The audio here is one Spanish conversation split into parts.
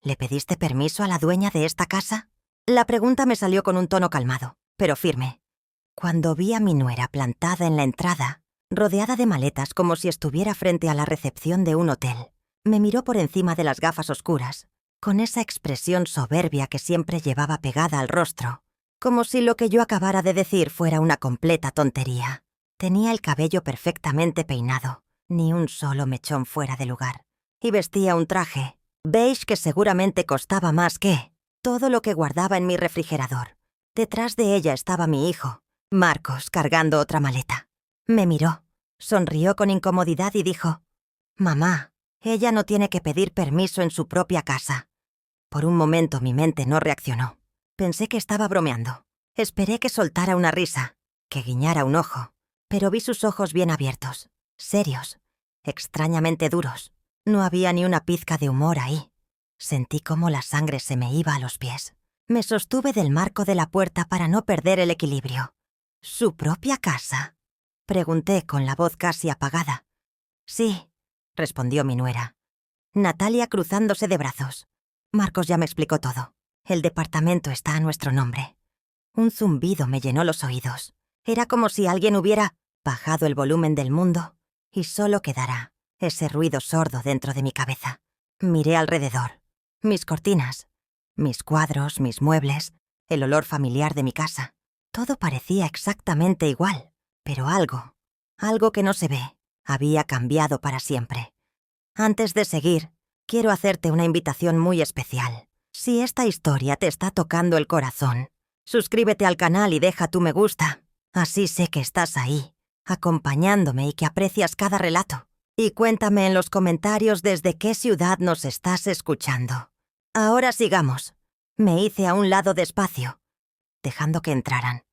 ¿Le pediste permiso a la dueña de esta casa? La pregunta me salió con un tono calmado, pero firme. Cuando vi a mi nuera plantada en la entrada, rodeada de maletas como si estuviera frente a la recepción de un hotel, me miró por encima de las gafas oscuras, con esa expresión soberbia que siempre llevaba pegada al rostro, como si lo que yo acabara de decir fuera una completa tontería. Tenía el cabello perfectamente peinado, ni un solo mechón fuera de lugar, y vestía un traje beige que seguramente costaba más que todo lo que guardaba en mi refrigerador. Detrás de ella estaba mi hijo, Marcos, cargando otra maleta. Me miró, sonrió con incomodidad y dijo: «Mamá, ella no tiene que pedir permiso en su propia casa». Por un momento mi mente no reaccionó. Pensé que estaba bromeando. Esperé que soltara una risa, que guiñara un ojo, pero vi sus ojos bien abiertos, serios, extrañamente duros. No había ni una pizca de humor ahí. Sentí cómo la sangre se me iba a los pies. Me sostuve del marco de la puerta para no perder el equilibrio. ¿Su propia casa?, pregunté con la voz casi apagada. «Sí», respondió mi nuera. Natalia cruzándose de brazos. «Marcos ya me explicó todo. El departamento está a nuestro nombre». Un zumbido me llenó los oídos. Era como si alguien hubiera bajado el volumen del mundo y solo quedara ese ruido sordo dentro de mi cabeza. Miré alrededor. Mis cortinas, mis cuadros, mis muebles, el olor familiar de mi casa. Todo parecía exactamente igual, pero algo que no se ve, había cambiado para siempre. Antes de seguir, quiero hacerte una invitación muy especial. Si esta historia te está tocando el corazón, suscríbete al canal y deja tu me gusta. Así sé que estás ahí, acompañándome y que aprecias cada relato. Y cuéntame en los comentarios desde qué ciudad nos estás escuchando. Ahora sigamos. Me hice a un lado despacio, dejando que entraran.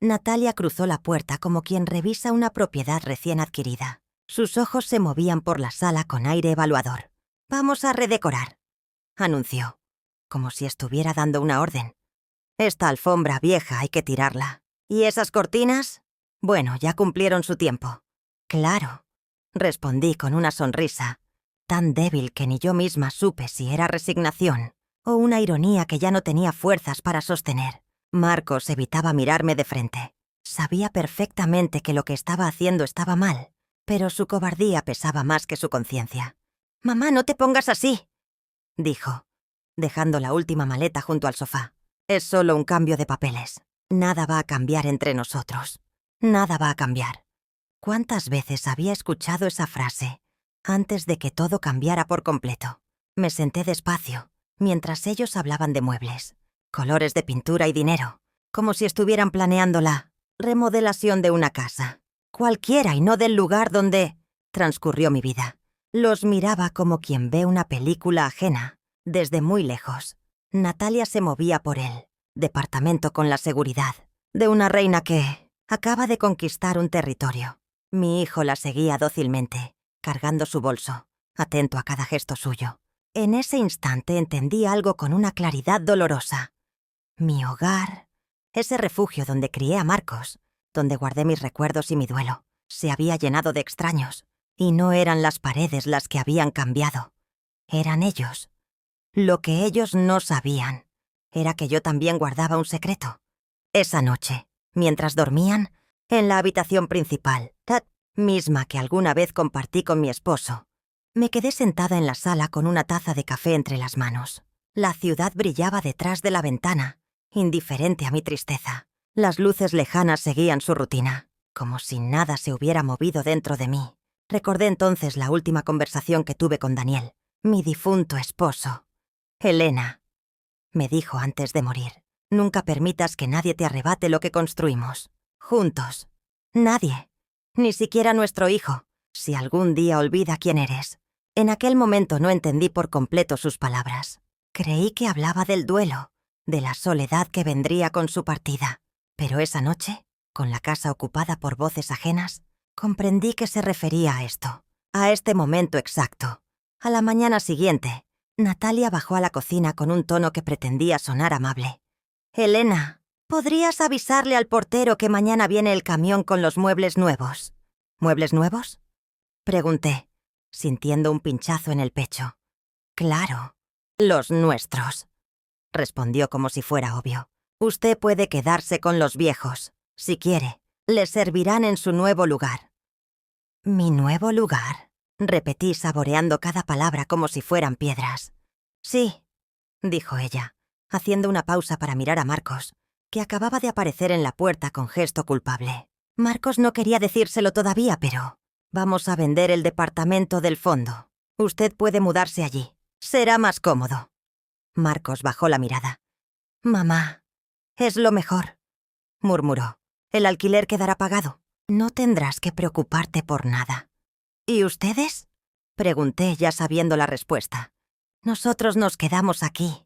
Natalia cruzó la puerta como quien revisa una propiedad recién adquirida. Sus ojos se movían por la sala con aire evaluador. «Vamos a redecorar», anunció, como si estuviera dando una orden. «Esta alfombra vieja hay que tirarla. ¿Y esas cortinas? Bueno, ya cumplieron su tiempo». «Claro», respondí con una sonrisa, tan débil que ni yo misma supe si era resignación o una ironía que ya no tenía fuerzas para sostener. Marcos evitaba mirarme de frente. Sabía perfectamente que lo que estaba haciendo estaba mal, pero su cobardía pesaba más que su conciencia. «Mamá, no te pongas así», dijo, dejando la última maleta junto al sofá. «Es solo un cambio de papeles. Nada va a cambiar entre nosotros. Nada va a cambiar». ¿Cuántas veces había escuchado esa frase antes de que todo cambiara por completo? Me senté despacio, mientras ellos hablaban de muebles, colores de pintura y dinero, como si estuvieran planeando la remodelación de una casa, cualquiera y no del lugar donde transcurrió mi vida. Los miraba como quien ve una película ajena, desde muy lejos. Natalia se movía por el departamento con la seguridad de una reina que acaba de conquistar un territorio. Mi hijo la seguía dócilmente, cargando su bolso, atento a cada gesto suyo. En ese instante entendí algo con una claridad dolorosa. Mi hogar, ese refugio donde crié a Marcos, donde guardé mis recuerdos y mi duelo, se había llenado de extraños, y no eran las paredes las que habían cambiado. Eran ellos. Lo que ellos no sabían era que yo también guardaba un secreto. Esa noche, mientras dormían, en la habitación principal, la misma que alguna vez compartí con mi esposo, me quedé sentada en la sala con una taza de café entre las manos. La ciudad brillaba detrás de la ventana, indiferente a mi tristeza. Las luces lejanas seguían su rutina, como si nada se hubiera movido dentro de mí. Recordé entonces la última conversación que tuve con Daniel, mi difunto esposo. «Elena», me dijo antes de morir, «nunca permitas que nadie te arrebate lo que construimos. Juntos. Nadie. Ni siquiera nuestro hijo, si algún día olvida quién eres». En aquel momento no entendí por completo sus palabras. Creí que hablaba del duelo, de la soledad que vendría con su partida. Pero esa noche, con la casa ocupada por voces ajenas, comprendí que se refería a esto, a este momento exacto. A la mañana siguiente, Natalia bajó a la cocina con un tono que pretendía sonar amable. «Elena, ¿podrías avisarle al portero que mañana viene el camión con los muebles nuevos?» «¿Muebles nuevos?», pregunté, sintiendo un pinchazo en el pecho. Claro, Los nuestros, respondió como si fuera obvio. Usted puede quedarse con los viejos. Si quiere, le servirán en su nuevo lugar. ¿Mi nuevo lugar?, repetí saboreando cada palabra como si fueran piedras. Sí, dijo ella, haciendo una pausa para mirar a Marcos, que acababa de aparecer en la puerta con gesto culpable. Marcos no quería decírselo todavía, pero... Vamos a vender el departamento del fondo. Usted puede mudarse allí. Será más cómodo. Marcos bajó la mirada. Mamá, es lo mejor, murmuró. El alquiler quedará pagado. No tendrás que preocuparte por nada. ¿Y ustedes?, pregunté ya sabiendo la respuesta. Nosotros nos quedamos aquí,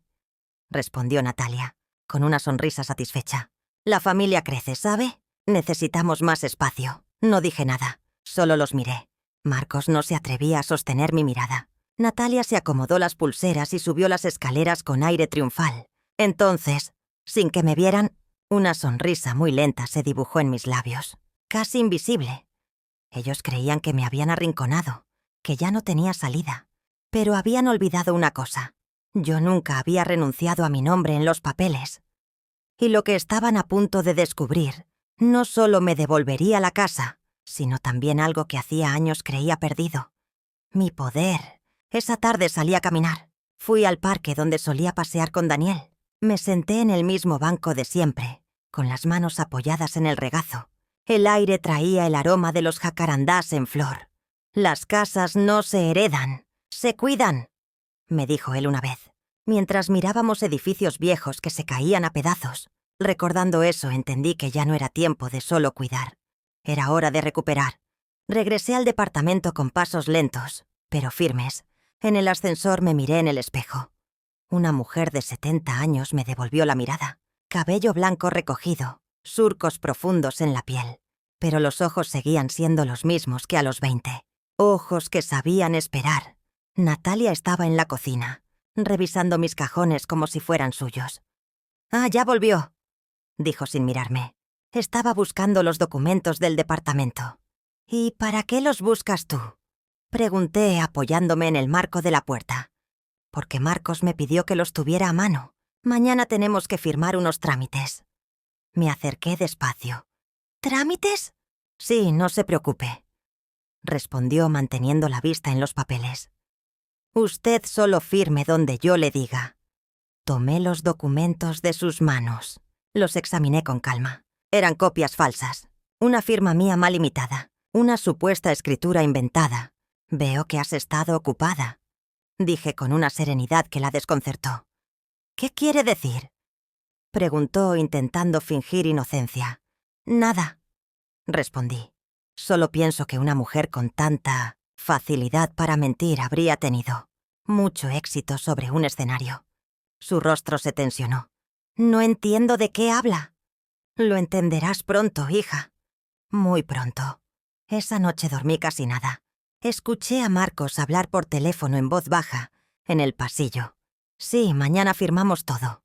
respondió Natalia, con una sonrisa satisfecha. La familia crece, ¿sabe? Necesitamos más espacio. No dije nada, solo los miré. Marcos no se atrevía a sostener mi mirada. Natalia se acomodó las pulseras y subió las escaleras con aire triunfal. Entonces, sin que me vieran, una sonrisa muy lenta se dibujó en mis labios, casi invisible. Ellos creían que me habían arrinconado, que ya no tenía salida. Pero habían olvidado una cosa. Yo nunca había renunciado a mi nombre en los papeles. Y lo que estaban a punto de descubrir no solo me devolvería la casa, sino también algo que hacía años creía perdido. Mi poder. Esa tarde salí a caminar. Fui al parque donde solía pasear con Daniel. Me senté en el mismo banco de siempre, con las manos apoyadas en el regazo. El aire traía el aroma de los jacarandás en flor. Las casas no se heredan, se cuidan, me dijo él una vez, mientras mirábamos edificios viejos que se caían a pedazos. Recordando eso, entendí que ya no era tiempo de solo cuidar. Era hora de recuperar. Regresé al departamento con pasos lentos, pero firmes. En el ascensor me miré en el espejo. Una mujer de 70 años me devolvió la mirada. Cabello blanco recogido, surcos profundos en la piel. Pero los ojos seguían siendo los mismos que a los 20. Ojos que sabían esperar. Natalia estaba en la cocina, revisando mis cajones como si fueran suyos. «Ah, ya volvió», dijo sin mirarme. Estaba buscando los documentos del departamento. «¿Y para qué los buscas tú?», pregunté apoyándome en el marco de la puerta. «Porque Marcos me pidió que los tuviera a mano. Mañana tenemos que firmar unos trámites». Me acerqué despacio. «¿Trámites?» «Sí, no se preocupe», respondió manteniendo la vista en los papeles. «Usted solo firme donde yo le diga». Tomé los documentos de sus manos. Los examiné con calma. Eran copias falsas. Una firma mía mal imitada. Una supuesta escritura inventada. «Veo que has estado ocupada», dije con una serenidad que la desconcertó. «¿Qué quiere decir?», preguntó intentando fingir inocencia. «Nada», respondí. «Solo pienso que una mujer con tanta facilidad para mentir habría tenido mucho éxito sobre un escenario». Su rostro se tensionó. «No entiendo de qué habla». «Lo entenderás pronto, hija». Muy pronto. Esa noche dormí casi nada. Escuché a Marcos hablar por teléfono en voz baja, en el pasillo. «Sí, mañana firmamos todo»,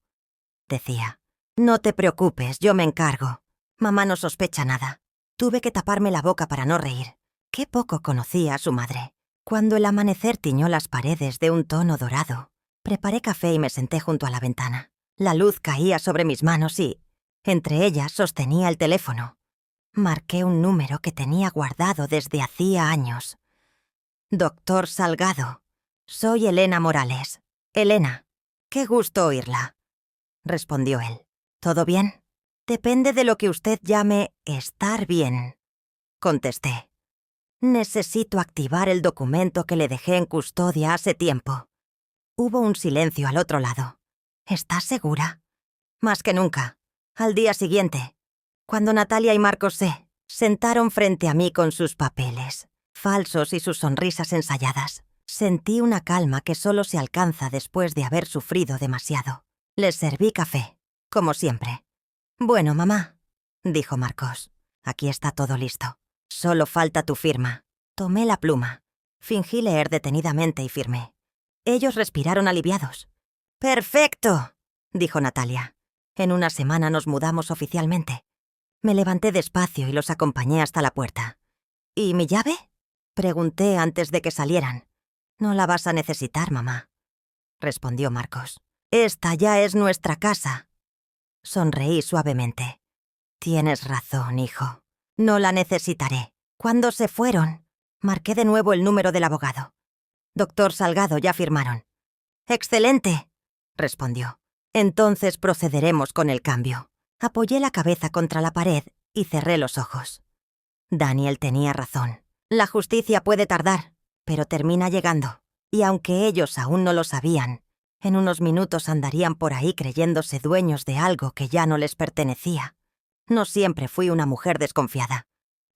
decía. «No te preocupes, yo me encargo. Mamá no sospecha nada». Tuve que taparme la boca para no reír. Qué poco conocía a su madre. Cuando el amanecer tiñó las paredes de un tono dorado, preparé café y me senté junto a la ventana. La luz caía sobre mis manos y, entre ellas, sostenía el teléfono. Marqué un número que tenía guardado desde hacía años. «Doctor Salgado, soy Elena Morales». «Elena, qué gusto oírla», respondió él. «¿Todo bien?» «Depende de lo que usted llame estar bien», contesté. «Necesito activar el documento que le dejé en custodia hace tiempo». Hubo un silencio al otro lado. «¿Estás segura?» «Más que nunca». Al día siguiente, cuando Natalia y Marcos se sentaron frente a mí con sus papeles, falsos y sus sonrisas ensayadas, sentí una calma que solo se alcanza después de haber sufrido demasiado. Les serví café, como siempre. «Bueno, mamá», dijo Marcos, «aquí está todo listo. Solo falta tu firma». Tomé la pluma. Fingí leer detenidamente y firmé. Ellos respiraron aliviados. «¡Perfecto!», dijo Natalia. «En una semana nos mudamos oficialmente». Me levanté despacio y los acompañé hasta la puerta. «¿Y mi llave?», pregunté antes de que salieran. «No la vas a necesitar, mamá». respondió Marcos. Esta ya es nuestra casa. Sonreí suavemente. Tienes razón, hijo. No la necesitaré. ¿Cuándo se fueron? Marqué de nuevo el número del abogado. Doctor Salgado, ya firmaron. «Excelente», respondió. «Entonces procederemos con el cambio». Apoyé la cabeza contra la pared y cerré los ojos. Daniel tenía razón. La justicia puede tardar, pero termina llegando. Y aunque ellos aún no lo sabían, en unos minutos andarían por ahí creyéndose dueños de algo que ya no les pertenecía. No siempre fui una mujer desconfiada.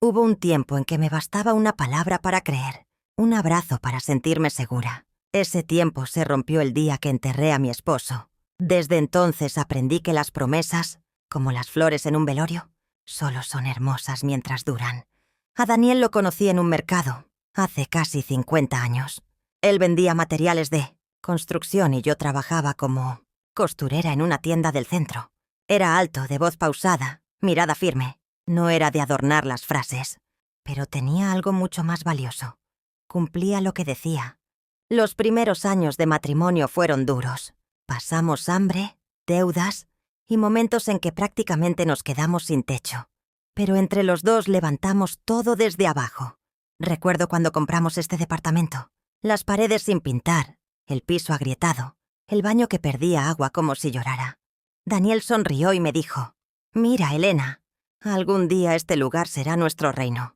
Hubo un tiempo en que me bastaba una palabra para creer, un abrazo para sentirme segura. Ese tiempo se rompió el día que enterré a mi esposo. Desde entonces aprendí que las promesas, como las flores en un velorio, solo son hermosas mientras duran. A Daniel lo conocí en un mercado, hace casi 50 años. Él vendía materiales de construcción y yo trabajaba como costurera en una tienda del centro. Era alto, de voz pausada, mirada firme. No era de adornar las frases, pero tenía algo mucho más valioso. Cumplía lo que decía. Los primeros años de matrimonio fueron duros. Pasamos hambre, deudas y momentos en que prácticamente nos quedamos sin techo. Pero entre los dos levantamos todo desde abajo. Recuerdo cuando compramos este departamento. Las paredes sin pintar, el piso agrietado, el baño que perdía agua como si llorara. Daniel sonrió y me dijo: «Mira, Elena, algún día este lugar será nuestro reino».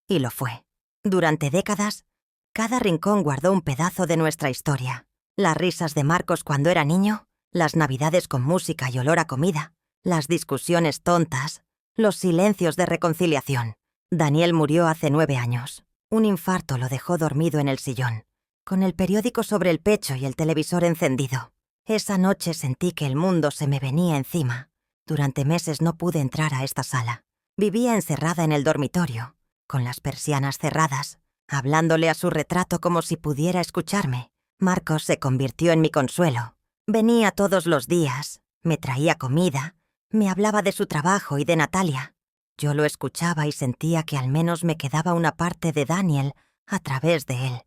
Y lo fue. Durante décadas, cada rincón guardó un pedazo de nuestra historia. Las risas de Marcos cuando era niño, las navidades con música y olor a comida, las discusiones tontas, los silencios de reconciliación. Daniel murió hace 9 años. Un infarto lo dejó dormido en el sillón, con el periódico sobre el pecho y el televisor encendido. Esa noche sentí que el mundo se me venía encima. Durante meses no pude entrar a esta sala. Vivía encerrada en el dormitorio, con las persianas cerradas, hablándole a su retrato como si pudiera escucharme. Marcos se convirtió en mi consuelo. Venía todos los días, me traía comida, me hablaba de su trabajo y de Natalia. Yo lo escuchaba y sentía que al menos me quedaba una parte de Daniel a través de él.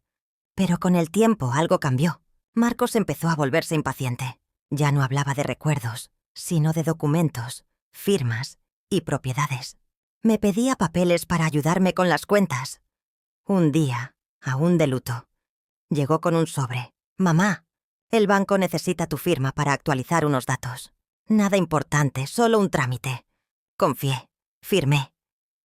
Pero con el tiempo algo cambió. Marcos empezó a volverse impaciente. Ya no hablaba de recuerdos, sino de documentos, firmas y propiedades. Me pedía papeles para ayudarme con las cuentas. Un día, aún de luto, llegó con un sobre. «Mamá, el banco necesita tu firma para actualizar unos datos. Nada importante, solo un trámite». Confié, firmé.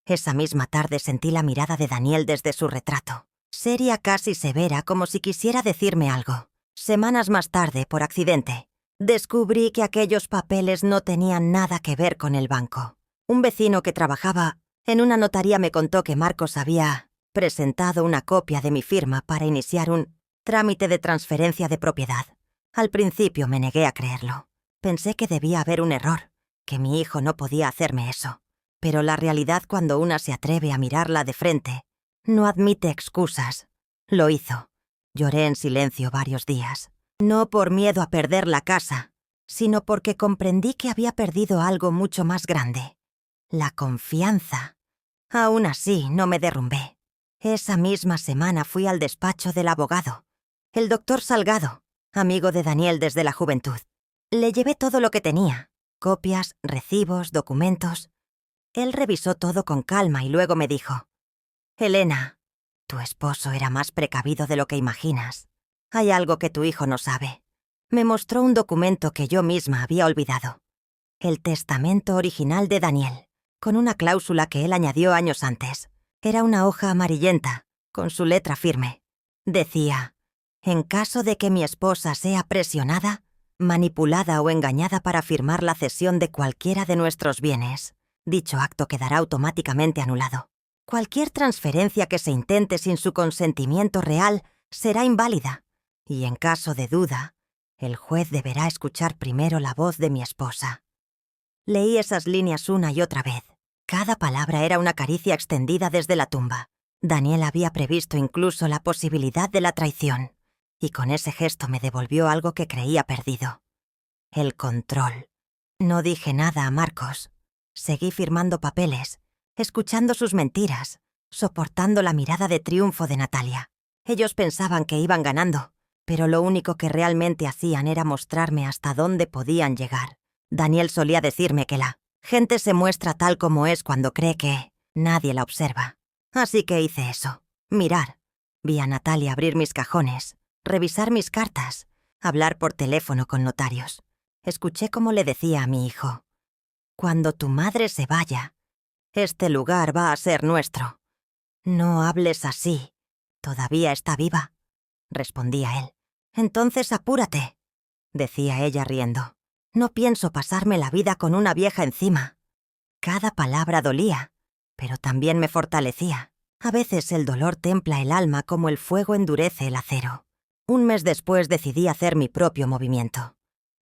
Esa misma tarde sentí la mirada de Daniel desde su retrato, seria, casi severa, como si quisiera decirme algo. Semanas más tarde, por accidente, descubrí que aquellos papeles no tenían nada que ver con el banco. Un vecino que trabajaba en una notaría me contó que Marcos había presentado una copia de mi firma para iniciar un trámite de transferencia de propiedad. Al principio me negué a creerlo. Pensé que debía haber un error, que mi hijo no podía hacerme eso. Pero la realidad, cuando una se atreve a mirarla de frente, no admite excusas. Lo hizo. Lloré en silencio varios días. No por miedo a perder la casa, sino porque comprendí que había perdido algo mucho más grande: la confianza. Aún así, no me derrumbé. Esa misma semana fui al despacho del abogado, el doctor Salgado, amigo de Daniel desde la juventud. Le llevé todo lo que tenía: copias, recibos, documentos. Él revisó todo con calma y luego me dijo: «Elena, tu esposo era más precavido de lo que imaginas. Hay algo que tu hijo no sabe». Me mostró un documento que yo misma había olvidado. El testamento original de Daniel, con una cláusula que él añadió años antes. Era una hoja amarillenta, con su letra firme. Decía: «En caso de que mi esposa sea presionada, manipulada o engañada para firmar la cesión de cualquiera de nuestros bienes, dicho acto quedará automáticamente anulado. Cualquier transferencia que se intente sin su consentimiento real será inválida. Y en caso de duda, el juez deberá escuchar primero la voz de mi esposa». Leí esas líneas una y otra vez. Cada palabra era una caricia extendida desde la tumba. Daniel había previsto incluso la posibilidad de la traición, y con ese gesto me devolvió algo que creía perdido: el control. No dije nada a Marcos. Seguí firmando papeles, escuchando sus mentiras, soportando la mirada de triunfo de Natalia. Ellos pensaban que iban ganando, pero lo único que realmente hacían era mostrarme hasta dónde podían llegar. Daniel solía decirme que la gente se muestra tal como es cuando cree que nadie la observa. Así que hice eso, mirar. Vi a Natalia abrir mis cajones, revisar mis cartas, hablar por teléfono con notarios. Escuché cómo le decía a mi hijo: «Cuando tu madre se vaya, este lugar va a ser nuestro». «No hables así. Todavía está viva», respondía él. «Entonces apúrate», decía ella riendo. «No pienso pasarme la vida con una vieja encima». Cada palabra dolía, pero también me fortalecía. A veces el dolor templa el alma como el fuego endurece el acero. Un mes después decidí hacer mi propio movimiento.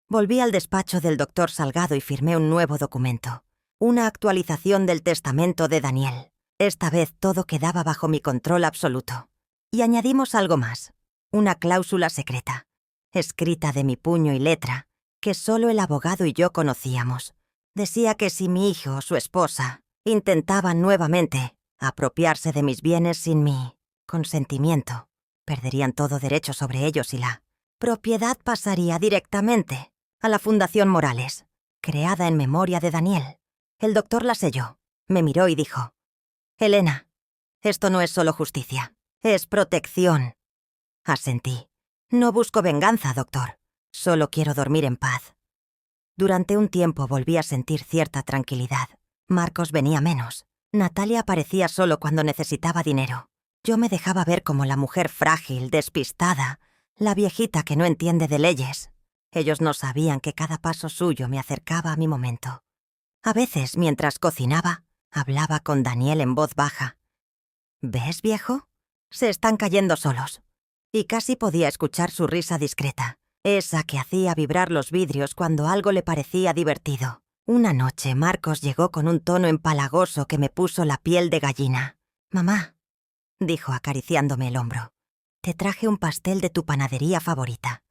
Volví al despacho del doctor Salgado y firmé un nuevo documento. Una actualización del testamento de Daniel. Esta vez todo quedaba bajo mi control absoluto. Y añadimos algo más. Una cláusula secreta, escrita de mi puño y letra, que solo el abogado y yo conocíamos. Decía que si mi hijo o su esposa intentaban nuevamente apropiarse de mis bienes sin mi consentimiento, perderían todo derecho sobre ellos y la propiedad pasaría directamente a la Fundación Morales, creada en memoria de Daniel. El doctor la selló, me miró y dijo: «Elena, esto no es solo justicia, es protección». Asentí. «No busco venganza, doctor. Solo quiero dormir en paz». Durante un tiempo volví a sentir cierta tranquilidad. Marcos venía menos. Natalia aparecía solo cuando necesitaba dinero. Yo me dejaba ver como la mujer frágil, despistada, la viejita que no entiende de leyes. Ellos no sabían que cada paso suyo me acercaba a mi momento. A veces, mientras cocinaba, hablaba con Daniel en voz baja. «¿Ves, viejo? Se están cayendo solos». Y casi podía escuchar su risa discreta, esa que hacía vibrar los vidrios cuando algo le parecía divertido. Una noche Marcos llegó con un tono empalagoso que me puso la piel de gallina. «Mamá», dijo acariciándome el hombro, «te traje un pastel de tu panadería favorita».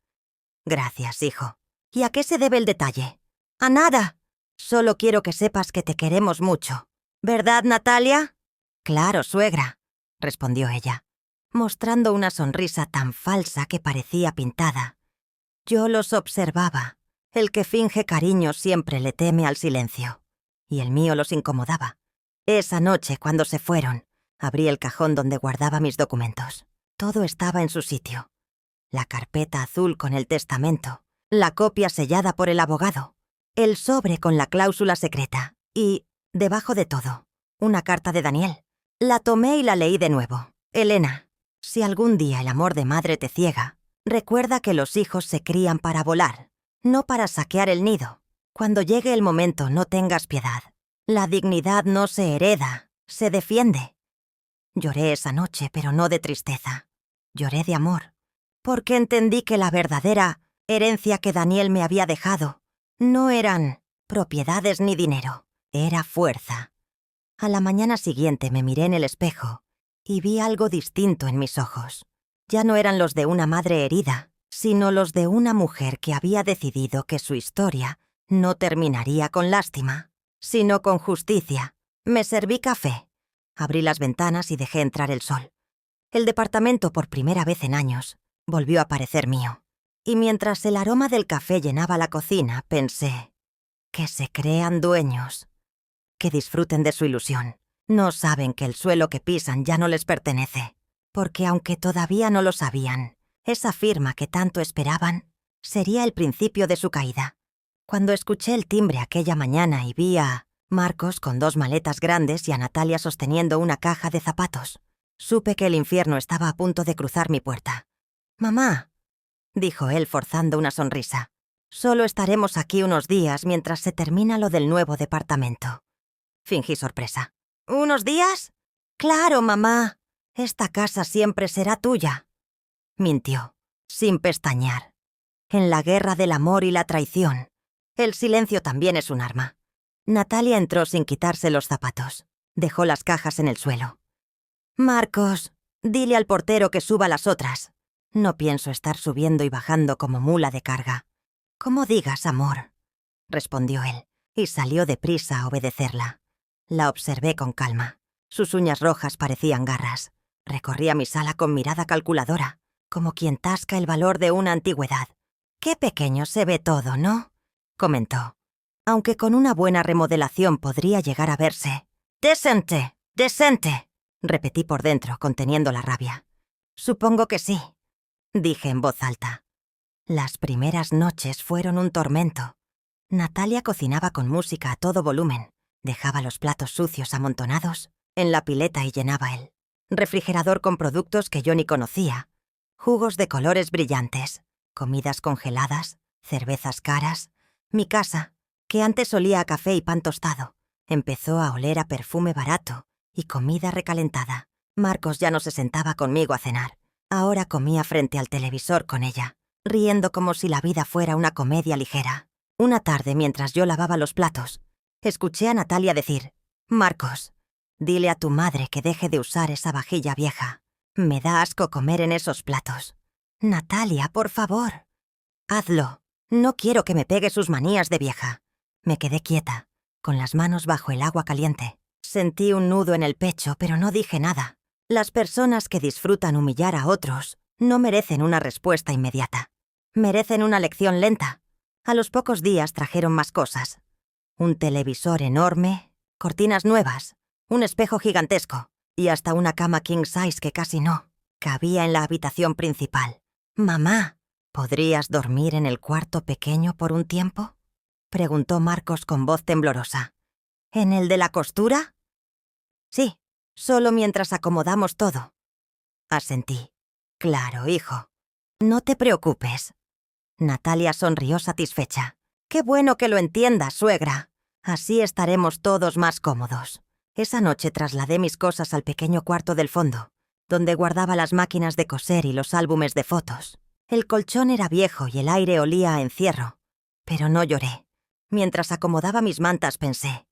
«Gracias, hijo». «¿Y a qué se debe el detalle?» «A nada. Solo quiero que sepas que te queremos mucho. ¿Verdad, Natalia?» «Claro, suegra», respondió ella, mostrando una sonrisa tan falsa que parecía pintada. Yo los observaba. El que finge cariño siempre le teme al silencio. Y el mío los incomodaba. Esa noche, cuando se fueron, abrí el cajón donde guardaba mis documentos. Todo estaba en su sitio. La carpeta azul con el testamento, la copia sellada por el abogado, el sobre con la cláusula secreta y, debajo de todo, una carta de Daniel. La tomé y la leí de nuevo. «Elena, si algún día el amor de madre te ciega, recuerda que los hijos se crían para volar, no para saquear el nido. Cuando llegue el momento, no tengas piedad. La dignidad no se hereda, se defiende». Lloré esa noche, pero no de tristeza. Lloré de amor, porque entendí que la verdadera herencia que Daniel me había dejado no eran propiedades ni dinero, era fuerza. A la mañana siguiente me miré en el espejo y vi algo distinto en mis ojos. Ya no eran los de una madre herida, sino los de una mujer que había decidido que su historia no terminaría con lástima, sino con justicia. Me serví café, abrí las ventanas y dejé entrar el sol. El departamento, por primera vez en años, volvió a parecer mío. Y mientras el aroma del café llenaba la cocina, pensé: que se crean dueños, que disfruten de su ilusión. No saben que el suelo que pisan ya no les pertenece, porque aunque todavía no lo sabían, esa firma que tanto esperaban sería el principio de su caída. Cuando escuché el timbre aquella mañana y vi a Marcos con 2 maletas grandes y a Natalia sosteniendo una caja de zapatos, supe que el infierno estaba a punto de cruzar mi puerta. «Mamá», dijo él forzando una sonrisa, «solo estaremos aquí unos días mientras se termina lo del nuevo departamento». Fingí sorpresa. «¿Unos días?» «Claro, mamá. Esta casa siempre será tuya». Mintió, sin pestañear. En la guerra del amor y la traición, el silencio también es un arma. Natalia entró sin quitarse los zapatos. Dejó las cajas en el suelo. «Marcos, dile al portero que suba las otras. No pienso estar subiendo y bajando como mula de carga». «Como digas, amor», respondió él, y salió deprisa a obedecerla. La observé con calma. Sus uñas rojas parecían garras. Recorría mi sala con mirada calculadora, como quien tasca el valor de una antigüedad. «Qué pequeño se ve todo, ¿no?», comentó. «Aunque con una buena remodelación podría llegar a verse». «Decente, decente», repetí por dentro, conteniendo la rabia. «Supongo que sí», dije en voz alta. Las primeras noches fueron un tormento. Natalia cocinaba con música a todo volumen, dejaba los platos sucios amontonados en la pileta y llenaba el refrigerador con productos que yo ni conocía, jugos de colores brillantes, comidas congeladas, cervezas caras. Mi casa, que antes olía a café y pan tostado, empezó a oler a perfume barato y comida recalentada. Marcos ya no se sentaba conmigo a cenar. Ahora comía frente al televisor con ella, riendo como si la vida fuera una comedia ligera. Una tarde, mientras yo lavaba los platos, escuché a Natalia decir: «Marcos, dile a tu madre que deje de usar esa vajilla vieja. Me da asco comer en esos platos». «Natalia, por favor». «Hazlo. No quiero que me pegue sus manías de vieja». Me quedé quieta, con las manos bajo el agua caliente. Sentí un nudo en el pecho, pero no dije nada. Las personas que disfrutan humillar a otros no merecen una respuesta inmediata. Merecen una lección lenta. A los pocos días trajeron más cosas. Un televisor enorme, cortinas nuevas, un espejo gigantesco y hasta una cama king size que casi no cabía en la habitación principal. «Mamá, ¿podrías dormir en el cuarto pequeño por un tiempo?», preguntó Marcos con voz temblorosa. «¿En el de la costura?». «Sí, solo mientras acomodamos todo», asentí. «Claro, hijo. No te preocupes». Natalia sonrió satisfecha. «Qué bueno que lo entiendas, suegra. Así estaremos todos más cómodos». Esa noche trasladé mis cosas al pequeño cuarto del fondo, donde guardaba las máquinas de coser y los álbumes de fotos. El colchón era viejo y el aire olía a encierro, pero no lloré. Mientras acomodaba mis mantas pensé: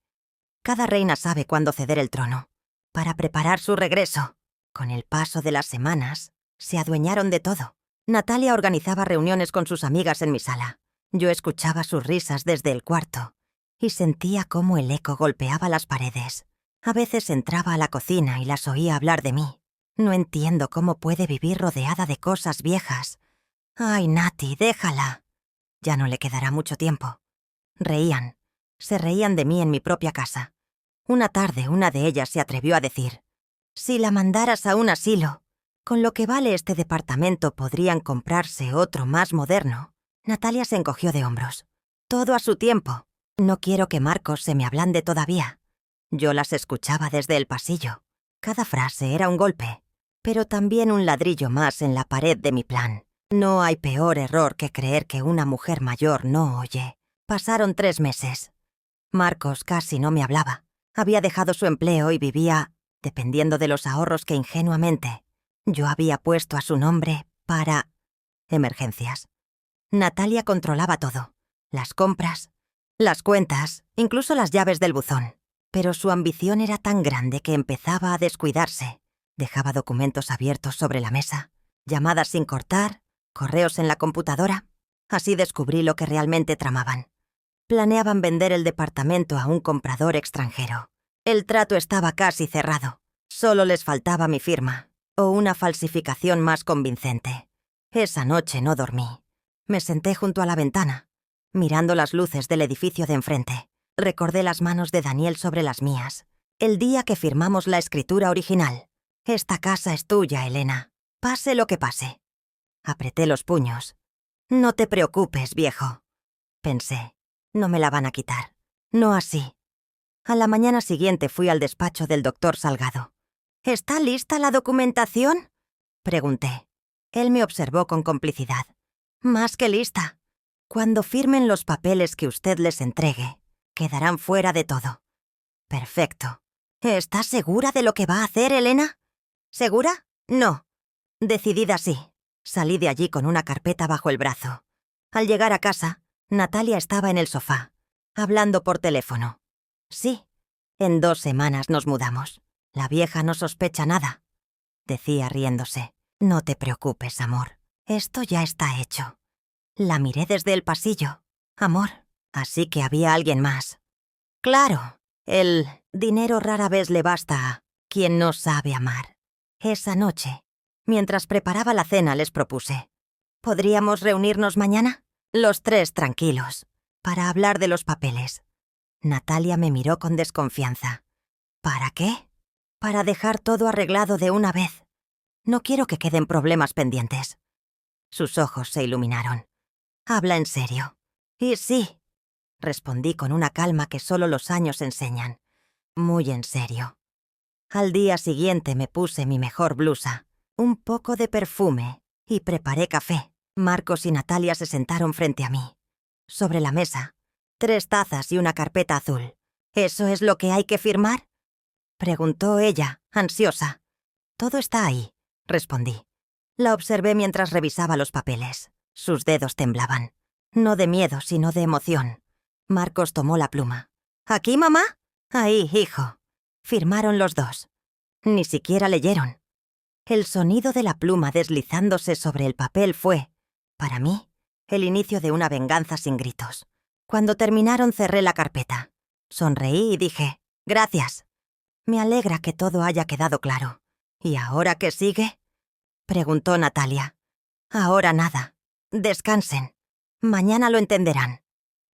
cada reina sabe cuándo ceder el trono, para preparar su regreso. Con el paso de las semanas, se adueñaron de todo. Natalia organizaba reuniones con sus amigas en mi sala. Yo escuchaba sus risas desde el cuarto y sentía cómo el eco golpeaba las paredes. A veces entraba a la cocina y las oía hablar de mí. No entiendo cómo puede vivir rodeada de cosas viejas. «Ay, Nati, déjala. Ya no le quedará mucho tiempo». Reían. Se reían de mí en mi propia casa. Una tarde, una de ellas se atrevió a decir: «Si la mandaras a un asilo, con lo que vale este departamento podrían comprarse otro más moderno». Natalia se encogió de hombros. «Todo a su tiempo. No quiero que Marcos se me ablande todavía». Yo las escuchaba desde el pasillo. Cada frase era un golpe, pero también un ladrillo más en la pared de mi plan. No hay peor error que creer que una mujer mayor no oye. Pasaron 3 meses. Marcos casi no me hablaba. Había dejado su empleo y vivía dependiendo de los ahorros que ingenuamente yo había puesto a su nombre para emergencias. Natalia controlaba todo: las compras, las cuentas, incluso las llaves del buzón. Pero su ambición era tan grande que empezaba a descuidarse. Dejaba documentos abiertos sobre la mesa, llamadas sin cortar, correos en la computadora. Así descubrí lo que realmente tramaban. Planeaban vender el departamento a un comprador extranjero. El trato estaba casi cerrado. Solo les faltaba mi firma, o una falsificación más convincente. Esa noche no dormí. Me senté junto a la ventana, mirando las luces del edificio de enfrente. Recordé las manos de Daniel sobre las mías. El día que firmamos la escritura original. «Esta casa es tuya, Elena. Pase lo que pase». Apreté los puños. «No te preocupes, viejo», pensé. «No me la van a quitar. No así». A la mañana siguiente fui al despacho del doctor Salgado. «¿Está lista la documentación?», pregunté. Él me observó con complicidad. «Más que lista. Cuando firmen los papeles que usted les entregue, quedarán fuera de todo». «Perfecto». «¿Estás segura de lo que va a hacer, Elena?». «¿Segura? No». «Decidida sí». Salí de allí con una carpeta bajo el brazo. Al llegar a casa, Natalia estaba en el sofá, hablando por teléfono. «Sí, en 2 semanas nos mudamos. La vieja no sospecha nada», decía riéndose. «No te preocupes, amor. Esto ya está hecho». La miré desde el pasillo. «Amor, así que había alguien más». «Claro, el dinero rara vez le basta a quien no sabe amar». Esa noche, Mientras preparaba la cena les propuse: ¿podríamos reunirnos mañana? Los tres tranquilos, para hablar de los papeles. Natalia me miró con desconfianza. ¿Para qué? Para dejar todo arreglado de una vez. No quiero que queden problemas pendientes. Sus ojos se iluminaron. Habla en serio. Y sí, respondí con una calma que solo los años enseñan. Muy en serio. Al día siguiente me puse mi mejor blusa, un poco de perfume, y preparé café. Marcos y Natalia se sentaron frente a mí. Sobre la mesa, 3 tazas y una carpeta azul. ¿Eso es lo que hay que firmar?, preguntó ella, ansiosa. Todo está ahí, respondí. La observé mientras revisaba los papeles. Sus dedos temblaban. No de miedo, sino de emoción. Marcos tomó la pluma. ¿Aquí, mamá? Ahí, hijo. Firmaron los dos. Ni siquiera leyeron. El sonido de la pluma deslizándose sobre el papel fue, para mí, el inicio de una venganza sin gritos. Cuando terminaron cerré la carpeta. Sonreí y dije: «Gracias. Me alegra que todo haya quedado claro». «¿Y ahora qué sigue?», preguntó Natalia. «Ahora nada. Descansen. Mañana lo entenderán».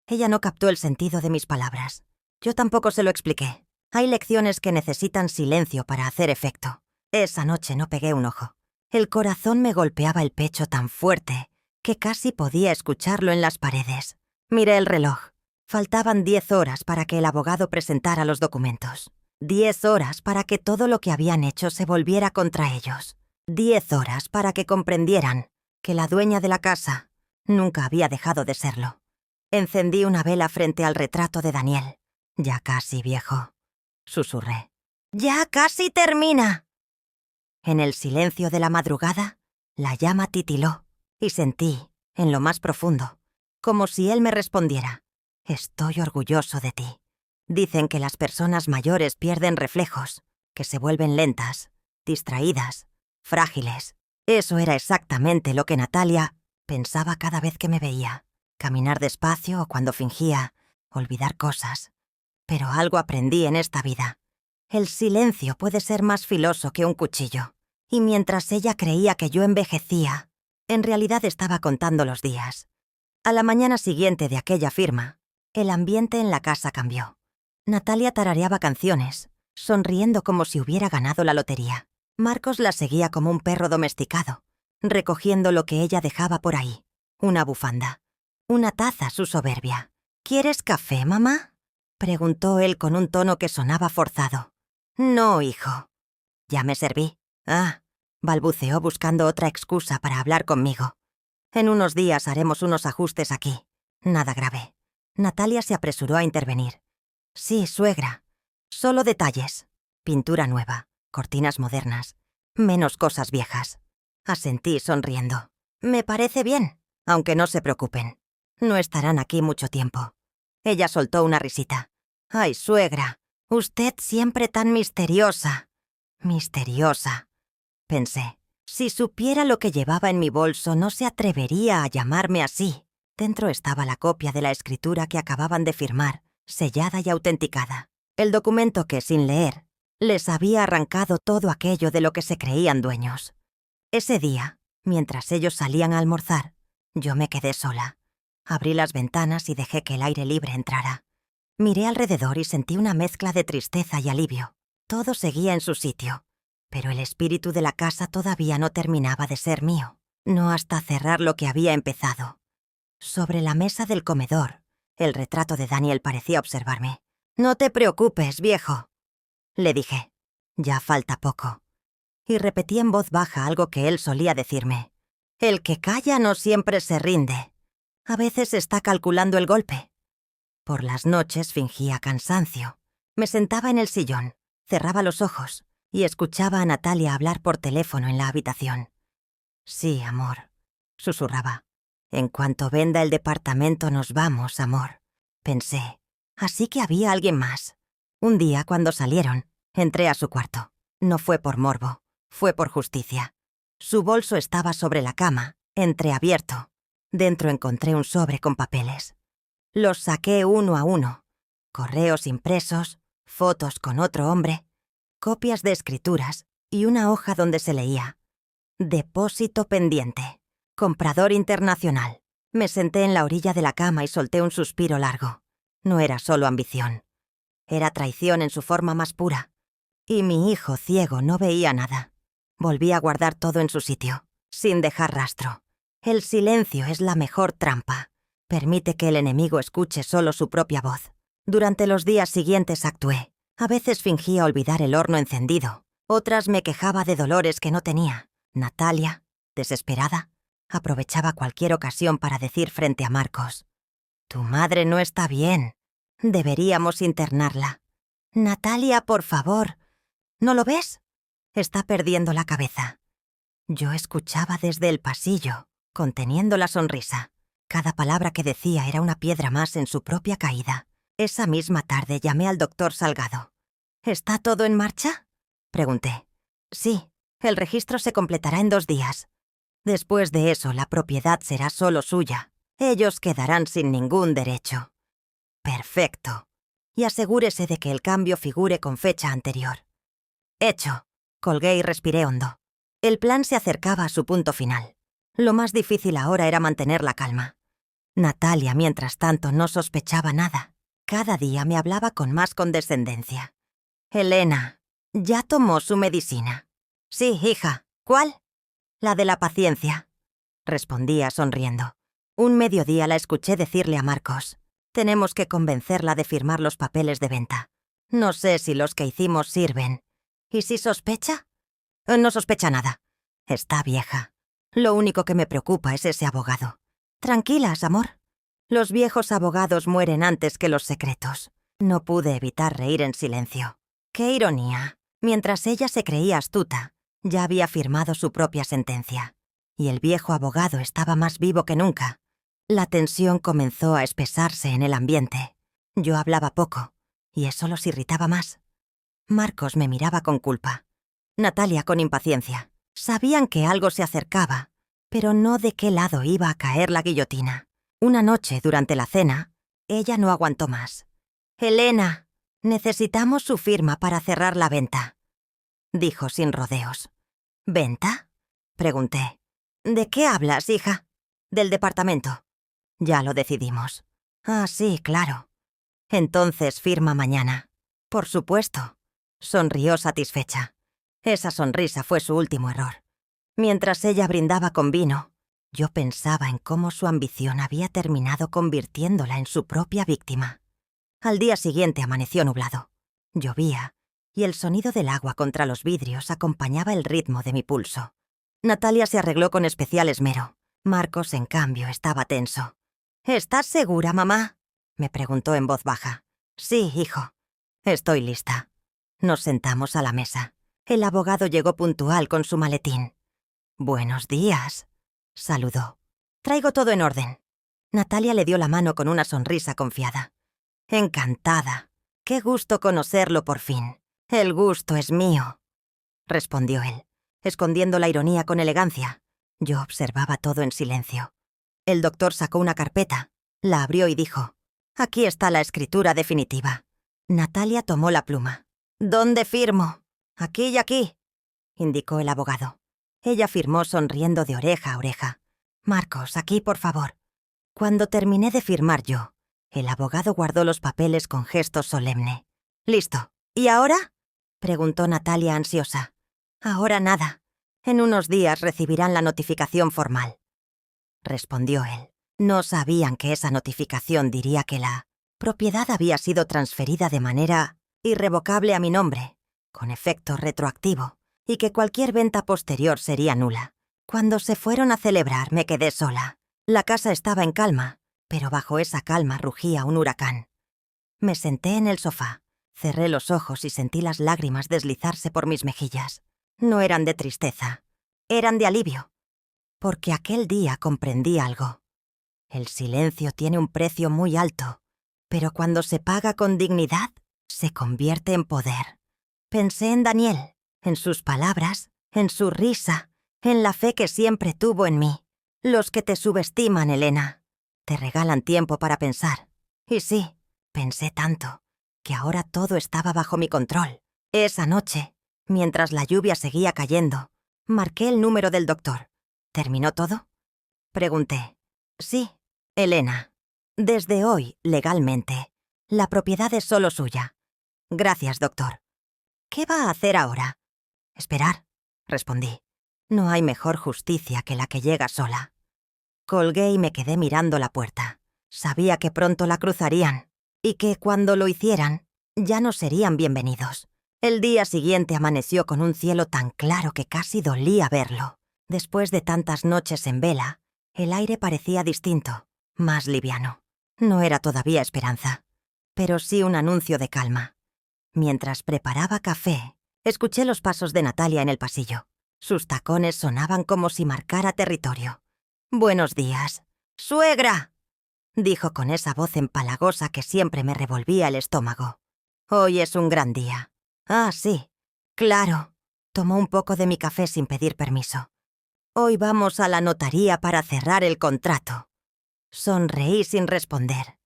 Ella no captó el sentido de mis palabras. Yo tampoco se lo expliqué. Hay lecciones que necesitan silencio para hacer efecto. Esa noche no pegué un ojo. El corazón me golpeaba el pecho tan fuerte que casi podía escucharlo en las paredes. Miré el reloj. Faltaban 10 horas para que el abogado presentara los documentos. 10 horas para que todo lo que habían hecho se volviera contra ellos. 10 horas para que comprendieran que la dueña de la casa nunca había dejado de serlo. Encendí una vela frente al retrato de Daniel. «Ya casi, viejo», susurré. «Ya casi termina». En el silencio de la madrugada, la llama titiló y sentí, en lo más profundo, como si él me respondiera: «Estoy orgulloso de ti». Dicen que las personas mayores pierden reflejos, que se vuelven lentas, distraídas, frágiles. Eso era exactamente lo que Natalia pensaba cada vez que me veía. Caminar despacio o cuando fingía olvidar cosas. Pero algo aprendí en esta vida. El silencio puede ser más filoso que un cuchillo. Y mientras ella creía que yo envejecía, en realidad estaba contando los días. A la mañana siguiente de aquella firma, el ambiente en la casa cambió. Natalia tarareaba canciones, sonriendo como si hubiera ganado la lotería. Marcos la seguía como un perro domesticado, recogiendo lo que ella dejaba por ahí. Una bufanda. Una taza, su soberbia. «¿Quieres café, mamá?», preguntó él con un tono que sonaba forzado. «No, hijo». «Ya me serví». «Ah», balbuceó buscando otra excusa para hablar conmigo. «En unos días haremos unos ajustes aquí. Nada grave». Natalia se apresuró a intervenir. «Sí, suegra. Solo detalles. Pintura nueva, cortinas modernas, menos cosas viejas». Asentí sonriendo. «Me parece bien, aunque no se preocupen. No estarán aquí mucho tiempo». Ella soltó una risita. «Ay, suegra, usted siempre tan misteriosa». «Misteriosa», pensé. Si supiera lo que llevaba en mi bolso, no se atrevería a llamarme así. Dentro estaba la copia de la escritura que acababan de firmar, sellada y autenticada. El documento que, sin leer, les había arrancado todo aquello de lo que se creían dueños. Ese día, mientras ellos salían a almorzar, yo me quedé sola. Abrí las ventanas y dejé que el aire libre entrara. Miré alrededor y sentí una mezcla de tristeza y alivio. Todo seguía en su sitio, pero el espíritu de la casa todavía no terminaba de ser mío, no hasta cerrar lo que había empezado. Sobre la mesa del comedor, el retrato de Daniel parecía observarme. «No te preocupes, viejo», le dije. «Ya falta poco». Y repetí en voz baja algo que él solía decirme. «El que calla no siempre se rinde. A veces está calculando el golpe». Por las noches fingía cansancio. Me sentaba en el sillón, cerraba los ojos y escuchaba a Natalia hablar por teléfono en la habitación. «Sí, amor», susurraba. «En cuanto venda el departamento nos vamos, amor». Pensé. Así que había alguien más. Un día, cuando salieron, entré a su cuarto. No fue por morbo, fue por justicia. Su bolso estaba sobre la cama, entreabierto. Dentro encontré un sobre con papeles. Los saqué uno a uno. Correos impresos, fotos con otro hombre, copias de escrituras y una hoja donde se leía: Depósito pendiente. Comprador internacional. Me senté en la orilla de la cama y solté un suspiro largo. No era solo ambición. Era traición en su forma más pura. Y mi hijo ciego no veía nada. Volví a guardar todo en su sitio, sin dejar rastro. El silencio es la mejor trampa. Permite que el enemigo escuche solo su propia voz. Durante los días siguientes actué. A veces fingía olvidar el horno encendido. Otras me quejaba de dolores que no tenía. Natalia, desesperada, aprovechaba cualquier ocasión para decir frente a Marcos: «Tu madre no está bien. Deberíamos internarla». «Natalia, por favor. ¿No lo ves? Está perdiendo la cabeza». Yo escuchaba desde el pasillo, conteniendo la sonrisa. Cada palabra que decía era una piedra más en su propia caída. Esa misma tarde llamé al doctor Salgado. «¿Está todo en marcha?», pregunté. «Sí, el registro se completará en 2 días. Después de eso, la propiedad será solo suya. Ellos quedarán sin ningún derecho». «Perfecto. Y asegúrese de que el cambio figure con fecha anterior». «Hecho». Colgué y respiré hondo. El plan se acercaba a su punto final. Lo más difícil ahora era mantener la calma. Natalia, mientras tanto, no sospechaba nada. Cada día me hablaba con más condescendencia. «Elena, ¿ya tomó su medicina?» «Sí, hija. ¿Cuál?» «La de la paciencia», respondía sonriendo. Un mediodía la escuché decirle a Marcos: «Tenemos que convencerla de firmar los papeles de venta. No sé si los que hicimos sirven». «¿Y si sospecha?» «No sospecha nada. Está vieja. Lo único que me preocupa es ese abogado». «Tranquilas, amor. Los viejos abogados mueren antes que los secretos». No pude evitar reír en silencio. ¡Qué ironía! Mientras ella se creía astuta, ya había firmado su propia sentencia. Y el viejo abogado estaba más vivo que nunca. La tensión comenzó a espesarse en el ambiente. Yo hablaba poco, y eso los irritaba más. Marcos me miraba con culpa. Natalia con impaciencia. Sabían que algo se acercaba, pero no de qué lado iba a caer la guillotina. Una noche, durante la cena, ella no aguantó más. «Elena, necesitamos su firma para cerrar la venta», dijo sin rodeos. «¿Venta?», pregunté. «¿De qué hablas, hija?» «Del departamento». «Ya lo decidimos». «Ah, sí, claro». «Entonces firma mañana». «Por supuesto». Sonrió satisfecha. Esa sonrisa fue su último error. Mientras ella brindaba con vino, yo pensaba en cómo su ambición había terminado convirtiéndola en su propia víctima. Al día siguiente amaneció nublado. Llovía, y el sonido del agua contra los vidrios acompañaba el ritmo de mi pulso. Natalia se arregló con especial esmero. Marcos, en cambio, estaba tenso. «¿Estás segura, mamá?», me preguntó en voz baja. «Sí, hijo. Estoy lista». Nos sentamos a la mesa. El abogado llegó puntual con su maletín. «Buenos días», saludó. «Traigo todo en orden». Natalia le dio la mano con una sonrisa confiada. «Encantada. Qué gusto conocerlo por fin. El gusto es mío», respondió él, escondiendo la ironía con elegancia. Yo observaba todo en silencio. El doctor sacó una carpeta, la abrió y dijo: «Aquí está la escritura definitiva». Natalia tomó la pluma. «¿Dónde firmo?» «Aquí y aquí», indicó el abogado. Ella firmó sonriendo de oreja a oreja. «Marcos, aquí, por favor». Cuando terminé de firmar yo, el abogado guardó los papeles con gesto solemne. «Listo. ¿Y ahora?», preguntó Natalia ansiosa. «Ahora nada. En unos días recibirán la notificación formal», respondió él. No sabían que esa notificación diría que la propiedad había sido transferida de manera irrevocable a mi nombre, con efecto retroactivo, y que cualquier venta posterior sería nula. Cuando se fueron a celebrar me quedé sola. La casa estaba en calma, pero bajo esa calma rugía un huracán. Me senté en el sofá, cerré los ojos y sentí las lágrimas deslizarse por mis mejillas. No eran de tristeza, eran de alivio, porque aquel día comprendí algo. El silencio tiene un precio muy alto, pero cuando se paga con dignidad, se convierte en poder. Pensé en Daniel, en sus palabras, en su risa, en la fe que siempre tuvo en mí. Los que te subestiman, Elena, te regalan tiempo para pensar. Y sí, pensé tanto, que ahora todo estaba bajo mi control. Esa noche, mientras la lluvia seguía cayendo, Marqué el número del doctor. ¿Terminó todo? Pregunté. Sí, Elena. Desde hoy, legalmente, la propiedad es solo suya. Gracias, doctor. ¿Qué va a hacer ahora? Esperar, respondí. No hay mejor justicia que la que llega sola. Colgué y me quedé mirando la puerta. Sabía que pronto la cruzarían y que cuando lo hicieran, ya no serían bienvenidos. El día siguiente amaneció con un cielo tan claro que casi dolía verlo. Después de tantas noches en vela, el aire parecía distinto, más liviano. No era todavía esperanza, pero sí un anuncio de calma. Mientras preparaba café, escuché los pasos de Natalia en el pasillo. Sus tacones sonaban como si marcara territorio. «Buenos días. ¡Suegra!», dijo con esa voz empalagosa que siempre me revolvía el estómago. «Hoy es un gran día». «Ah, sí. Claro». Tomó un poco de mi café sin pedir permiso. «Hoy vamos a la notaría para cerrar el contrato». Sonreí sin responder.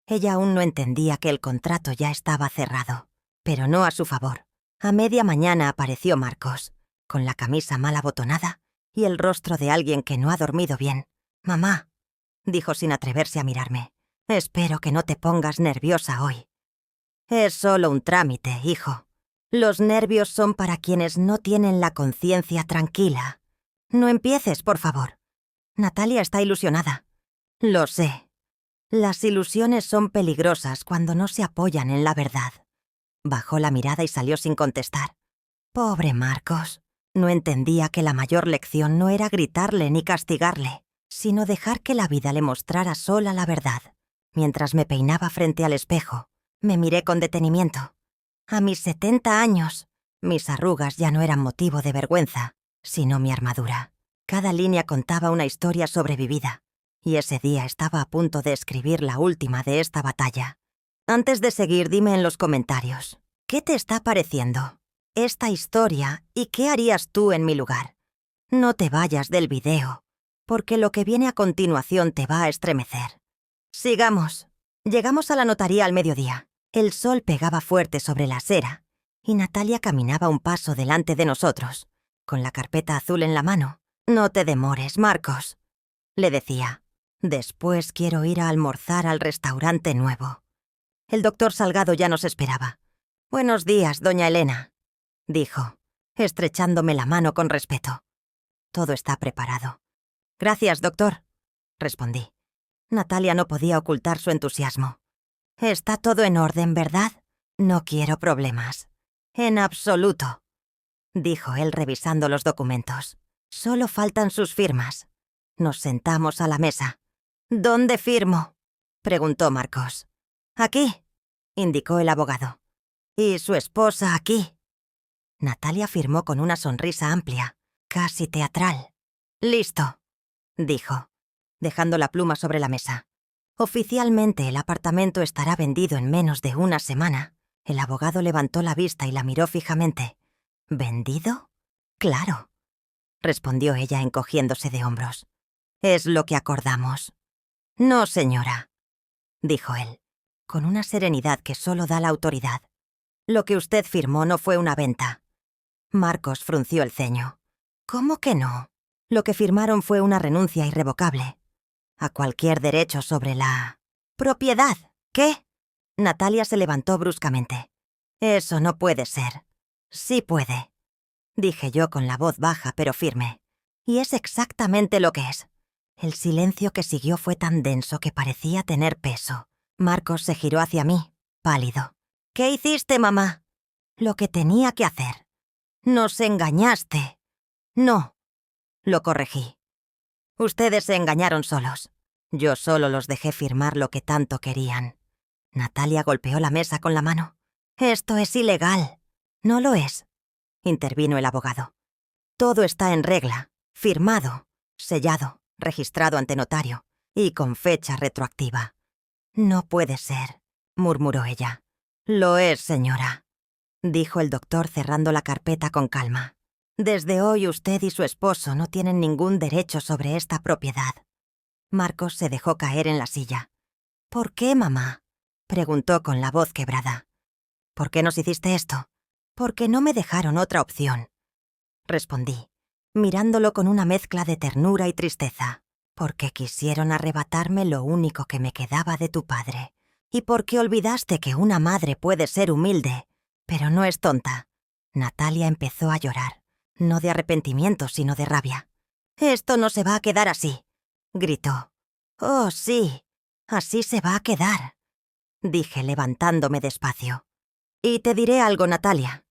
Ella aún no entendía que el contrato ya estaba cerrado, pero no a su favor. A media mañana apareció Marcos, con la camisa mal abotonada y el rostro de alguien que no ha dormido bien. «Mamá», dijo sin atreverse a mirarme, «espero que no te pongas nerviosa hoy». «Es solo un trámite, hijo. Los nervios son para quienes no tienen la conciencia tranquila. No empieces, por favor. Natalia está ilusionada». «Lo sé. Las ilusiones son peligrosas cuando no se apoyan en la verdad». Bajó la mirada y salió sin contestar. Pobre Marcos. No entendía que la mayor lección no era gritarle ni castigarle, sino dejar que la vida le mostrara sola la verdad. Mientras me peinaba frente al espejo, me miré con detenimiento. A mis 70 años, mis arrugas ya no eran motivo de vergüenza, sino mi armadura. Cada línea contaba una historia sobrevivida, y ese día estaba a punto de escribir la última de esta batalla. Antes de seguir, dime en los comentarios, ¿qué te está pareciendo esta historia y qué harías tú en mi lugar? No te vayas del video, porque lo que viene a continuación te va a estremecer. Sigamos. Llegamos a la notaría al mediodía. El sol pegaba fuerte sobre la acera, y Natalia caminaba un paso delante de nosotros, con la carpeta azul en la mano. «No te demores, Marcos», le decía. «Después quiero ir a almorzar al restaurante nuevo». El doctor Salgado ya nos esperaba. «Buenos días, doña Elena», dijo, estrechándome la mano con respeto. «Todo está preparado». «Gracias, doctor», respondí. Natalia no podía ocultar su entusiasmo. «Está todo en orden, ¿verdad? No quiero problemas». «En absoluto», dijo él revisando los documentos. «Solo faltan sus firmas». Nos sentamos a la mesa. «¿Dónde firmo?», preguntó Marcos. «Aquí», indicó el abogado. «¿Y su esposa aquí?». Natalia firmó con una sonrisa amplia, casi teatral. «Listo», dijo, dejando la pluma sobre la mesa. «Oficialmente el apartamento estará vendido en menos de una semana». El abogado levantó la vista y la miró fijamente. «¿Vendido? Claro», respondió ella encogiéndose de hombros. «Es lo que acordamos». «No, señora», dijo él, con una serenidad que solo da la autoridad. «Lo que usted firmó no fue una venta». Marcos frunció el ceño. «¿Cómo que no? Lo que firmaron fue una renuncia irrevocable a cualquier derecho sobre la propiedad». «¿Qué?». Natalia se levantó bruscamente. «Eso no puede ser». «Sí puede», dije yo con la voz baja pero firme. «Y es exactamente lo que es». El silencio que siguió fue tan denso que parecía tener peso. Marcos se giró hacia mí, pálido. «¿Qué hiciste, mamá?». «Lo que tenía que hacer». «Nos engañaste». «No», lo corregí. «Ustedes se engañaron solos. Yo solo los dejé firmar lo que tanto querían». Natalia golpeó la mesa con la mano. «Esto es ilegal». «No lo es», intervino el abogado. «Todo está en regla, firmado, sellado, registrado ante notario y con fecha retroactiva». «No puede ser», murmuró ella. «Lo es, señora», dijo el doctor cerrando la carpeta con calma. «Desde hoy usted y su esposo no tienen ningún derecho sobre esta propiedad». Marcos se dejó caer en la silla. «¿Por qué, mamá?», preguntó con la voz quebrada. «¿Por qué nos hiciste esto?». «Porque no me dejaron otra opción», respondí. mirándolo con una mezcla de ternura y tristeza. Porque quisieron arrebatarme lo único que me quedaba de tu padre. Y porque olvidaste que una madre puede ser humilde, pero no es tonta. Natalia empezó a llorar, no de arrepentimiento, sino de rabia. «Esto no se va a quedar así», gritó. «Oh, sí, así se va a quedar», dije levantándome despacio. «Y te diré algo, Natalia.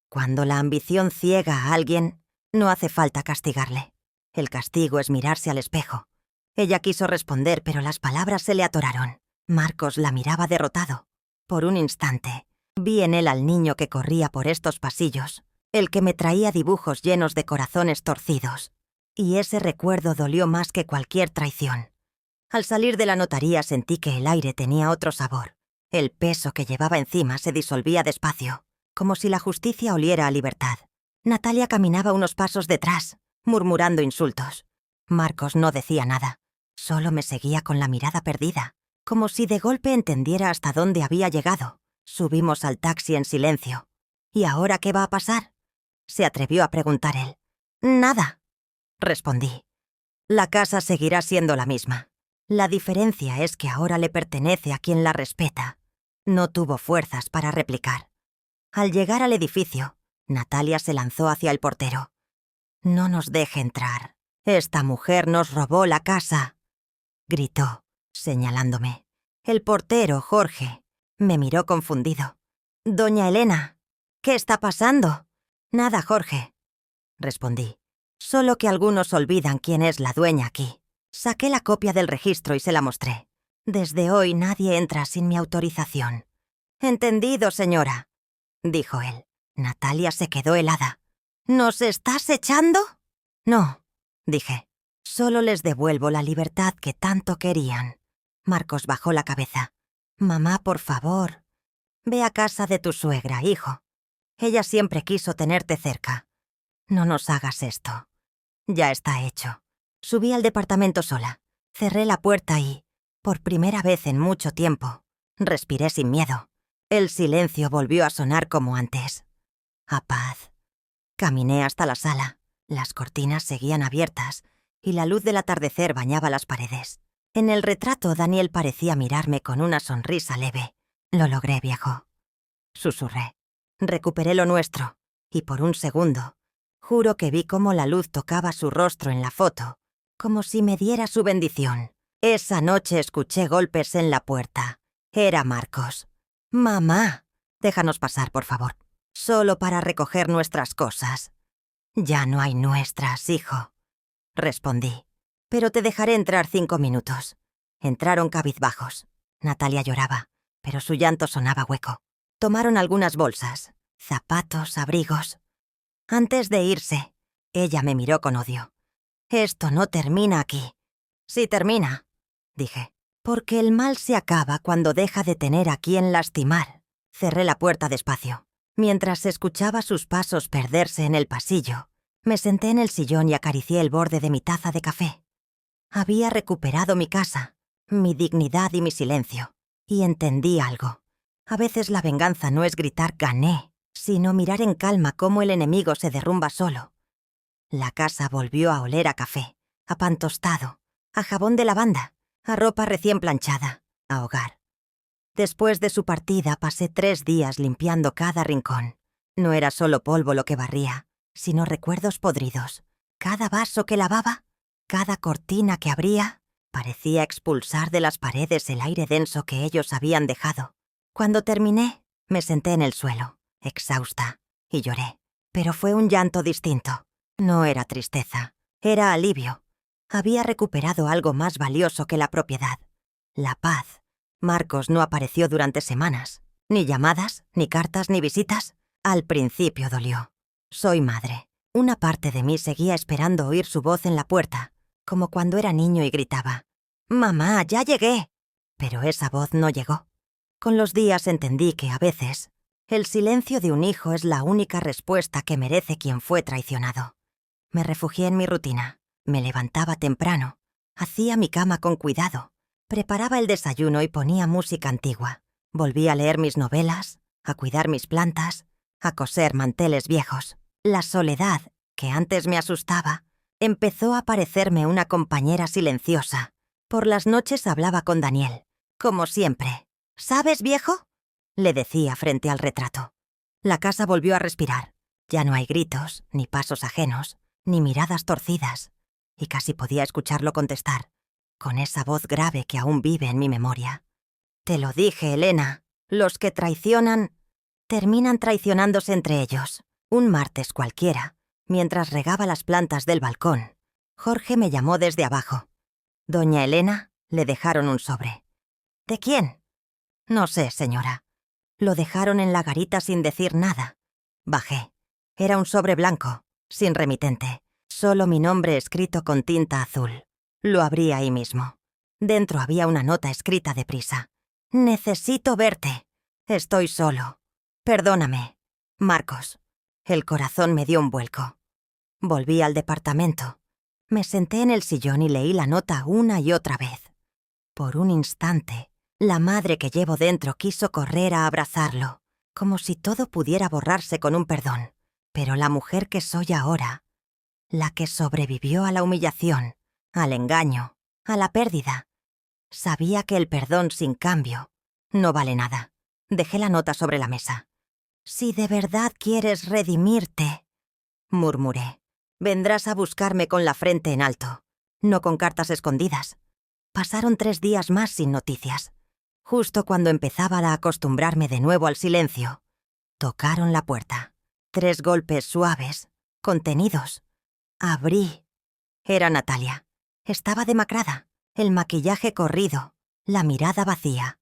Cuando la ambición ciega a alguien, no hace falta castigarle. El castigo es mirarse al espejo». Ella quiso responder, pero las palabras se le atoraron. Marcos la miraba derrotado. Por un instante, vi en él al niño que corría por estos pasillos, el que me traía dibujos llenos de corazones torcidos. Y ese recuerdo dolió más que cualquier traición. Al salir de la notaría sentí que el aire tenía otro sabor. El peso que llevaba encima se disolvía despacio, como si la justicia oliera a libertad. Natalia caminaba unos pasos detrás, murmurando insultos. Marcos no decía nada. Solo me seguía con la mirada perdida, como si de golpe entendiera hasta dónde había llegado. Subimos al taxi en silencio. «¿Y ahora qué va a pasar?», se atrevió a preguntar él. «Nada», respondí. «La casa seguirá siendo la misma. La diferencia es que ahora le pertenece a quien la respeta». No tuvo fuerzas para replicar. Al llegar al edificio, Natalia se lanzó hacia el portero. «No nos deje entrar. Esta mujer nos robó la casa», gritó, señalándome. El portero, Jorge, me miró confundido. «Doña Elena, ¿qué está pasando?» «Nada, Jorge», respondí. «Solo que algunos olvidan quién es la dueña aquí». Saqué la copia del registro y se la mostré. «Desde hoy nadie entra sin mi autorización». «Entendido, señora», dijo él. Natalia se quedó helada. «¿Nos estás echando?» «No», dije. «Solo les devuelvo la libertad que tanto querían». Marcos bajó la cabeza. «Mamá, por favor, ve a casa de tu suegra, hijo. Ella siempre quiso tenerte cerca. No nos hagas esto». Ya está hecho. Subí al departamento sola. Cerré la puerta y, por primera vez en mucho tiempo, respiré sin miedo. El silencio volvió a sonar como antes. A paz. Caminé hasta la sala. Las cortinas seguían abiertas y la luz del atardecer bañaba las paredes. En el retrato, Daniel parecía mirarme con una sonrisa leve. «Lo logré, viejo», susurré. Recuperé lo nuestro, y por un segundo, juro que vi cómo la luz tocaba su rostro en la foto, como si me diera su bendición. Esa noche escuché golpes en la puerta. Era Marcos. «Mamá, déjanos pasar, por favor. Solo para recoger nuestras cosas». «Ya no hay nuestras, hijo», respondí. «Pero te dejaré entrar 5 minutos». Entraron cabizbajos. Natalia lloraba, pero su llanto sonaba hueco. Tomaron algunas bolsas, zapatos, abrigos. Antes de irse, ella me miró con odio. «Esto no termina aquí». «Sí termina», dije. «Porque el mal se acaba cuando deja de tener a quien lastimar». Cerré la puerta despacio. Mientras escuchaba sus pasos perderse en el pasillo, me senté en el sillón y acaricié el borde de mi taza de café. Había recuperado mi casa, mi dignidad y mi silencio, y entendí algo. A veces la venganza no es gritar «gané», sino mirar en calma cómo el enemigo se derrumba solo. La casa volvió a oler a café, a pan tostado, a jabón de lavanda, a ropa recién planchada, a hogar. Después de su partida pasé 3 días limpiando cada rincón. No era solo polvo lo que barría, sino recuerdos podridos. Cada vaso que lavaba, cada cortina que abría, parecía expulsar de las paredes el aire denso que ellos habían dejado. Cuando terminé, me senté en el suelo, exhausta, y lloré. Pero fue un llanto distinto. No era tristeza, era alivio. Había recuperado algo más valioso que la propiedad: la paz. Marcos no apareció durante semanas. Ni llamadas, ni cartas, ni visitas. Al principio dolió. Soy madre. Una parte de mí seguía esperando oír su voz en la puerta, como cuando era niño y gritaba: «¡Mamá, ya llegué!». Pero esa voz no llegó. Con los días entendí que, a veces, el silencio de un hijo es la única respuesta que merece quien fue traicionado. Me refugié en mi rutina. Me levantaba temprano. Hacía mi cama con cuidado. Preparaba el desayuno y ponía música antigua. Volví a leer mis novelas, a cuidar mis plantas, a coser manteles viejos. La soledad, que antes me asustaba, empezó a parecerme una compañera silenciosa. Por las noches hablaba con Daniel, como siempre. «¿Sabes, viejo?», le decía frente al retrato. La casa volvió a respirar. Ya no hay gritos, ni pasos ajenos, ni miradas torcidas. Y casi podía escucharlo contestar, con esa voz grave que aún vive en mi memoria. «Te lo dije, Elena. Los que traicionan terminan traicionándose entre ellos». Un martes cualquiera, mientras regaba las plantas del balcón, Jorge me llamó desde abajo. «Doña Elena», le dejaron un sobre. «¿De quién?». «No sé, señora». Lo dejaron en la garita sin decir nada. Bajé. Era un sobre blanco, sin remitente, solo mi nombre escrito con tinta azul. Lo abrí ahí mismo. Dentro había una nota escrita deprisa. «Necesito verte. Estoy solo. Perdóname. Marcos». El corazón me dio un vuelco. Volví al departamento. Me senté en el sillón y leí la nota una y otra vez. Por un instante, la madre que llevo dentro quiso correr a abrazarlo, como si todo pudiera borrarse con un perdón. Pero la mujer que soy ahora, la que sobrevivió a la humillación, al engaño, a la pérdida, sabía que el perdón sin cambio no vale nada. Dejé la nota sobre la mesa. «Si de verdad quieres redimirte», murmuré, «vendrás a buscarme con la frente en alto, no con cartas escondidas». Pasaron 3 días más sin noticias. Justo cuando empezaba a acostumbrarme de nuevo al silencio, tocaron la puerta. 3 golpes suaves, contenidos. Abrí. Era Natalia. Estaba demacrada, el maquillaje corrido, la mirada vacía.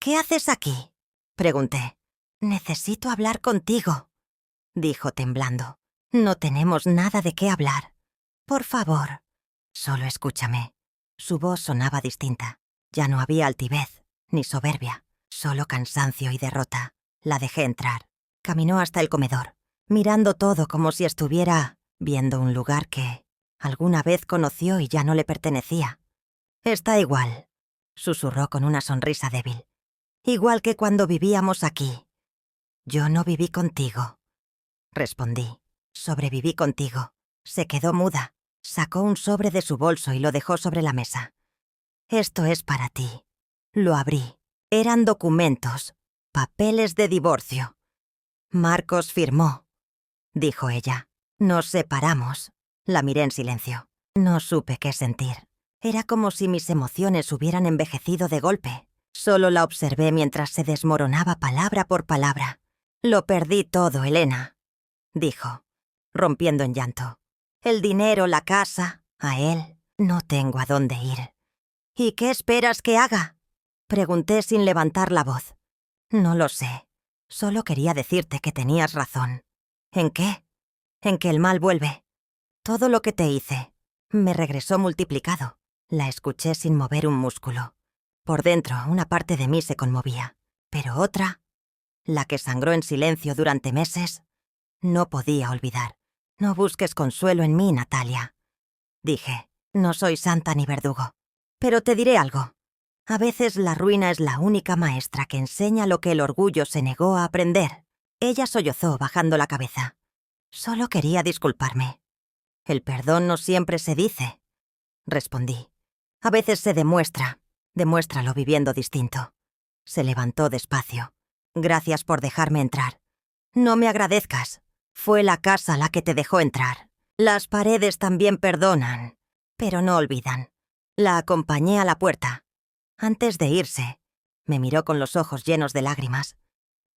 «¿Qué haces aquí?», pregunté. «Necesito hablar contigo», dijo temblando. «No tenemos nada de qué hablar. Por favor, solo escúchame». Su voz sonaba distinta. Ya no había altivez, ni soberbia, solo cansancio y derrota. La dejé entrar. Caminó hasta el comedor, mirando todo como si estuviera viendo un lugar que alguna vez conoció y ya no le pertenecía. «Está igual», susurró con una sonrisa débil. «Igual que cuando vivíamos aquí». «Yo no viví contigo», respondí. «Sobreviví contigo». Se quedó muda. Sacó un sobre de su bolso y lo dejó sobre la mesa. «Esto es para ti». Lo abrí. Eran documentos, papeles de divorcio. «Marcos firmó», dijo ella. «Nos separamos». La miré en silencio. No supe qué sentir. Era como si mis emociones hubieran envejecido de golpe. Solo la observé mientras se desmoronaba palabra por palabra. «Lo perdí todo, Elena», dijo, rompiendo en llanto. «El dinero, la casa, a él. No tengo a dónde ir». «¿Y qué esperas que haga?», pregunté sin levantar la voz. «No lo sé. Solo quería decirte que tenías razón». «¿En qué?». «En que el mal vuelve. Todo lo que te hice me regresó multiplicado». La escuché sin mover un músculo. Por dentro, una parte de mí se conmovía, pero otra, la que sangró en silencio durante meses, no podía olvidar. «No busques consuelo en mí, Natalia», dije. «No soy santa ni verdugo. Pero te diré algo. A veces la ruina es la única maestra que enseña lo que el orgullo se negó a aprender». Ella sollozó bajando la cabeza. «Solo quería disculparme». «El perdón no siempre se dice», respondí. «A veces se demuestra. Demuéstralo viviendo distinto». Se levantó despacio. «Gracias por dejarme entrar». «No me agradezcas. Fue la casa la que te dejó entrar. Las paredes también perdonan, pero no olvidan». La acompañé a la puerta. Antes de irse, me miró con los ojos llenos de lágrimas.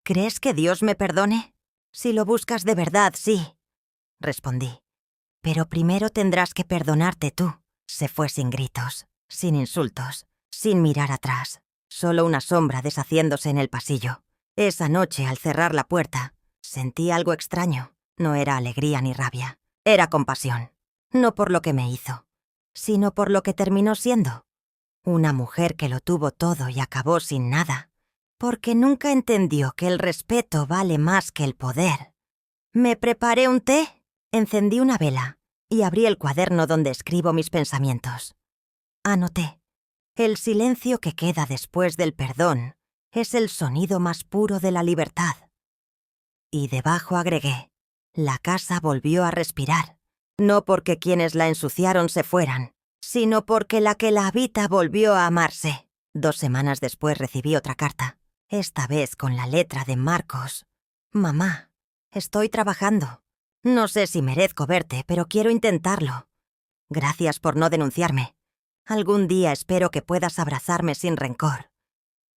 «¿Crees que Dios me perdone?». «Si lo buscas de verdad, sí», respondí. «Pero primero tendrás que perdonarte tú». Se fue sin gritos, sin insultos, sin mirar atrás. Solo una sombra deshaciéndose en el pasillo. Esa noche, al cerrar la puerta, sentí algo extraño. No era alegría ni rabia. Era compasión. No por lo que me hizo, sino por lo que terminó siendo. Una mujer que lo tuvo todo y acabó sin nada, porque nunca entendió que el respeto vale más que el poder. Me preparé un té, encendí una vela y abrí el cuaderno donde escribo mis pensamientos. Anoté: «El silencio que queda después del perdón es el sonido más puro de la libertad». Y debajo agregué: La casa volvió a respirar, no porque quienes la ensuciaron se fueran, sino porque la que la habita volvió a amarse. 2 semanas después recibí otra carta, esta vez con la letra de Marcos. Mamá, estoy trabajando. No sé si merezco verte, pero quiero intentarlo. Gracias por no denunciarme. Algún día espero que puedas abrazarme sin rencor.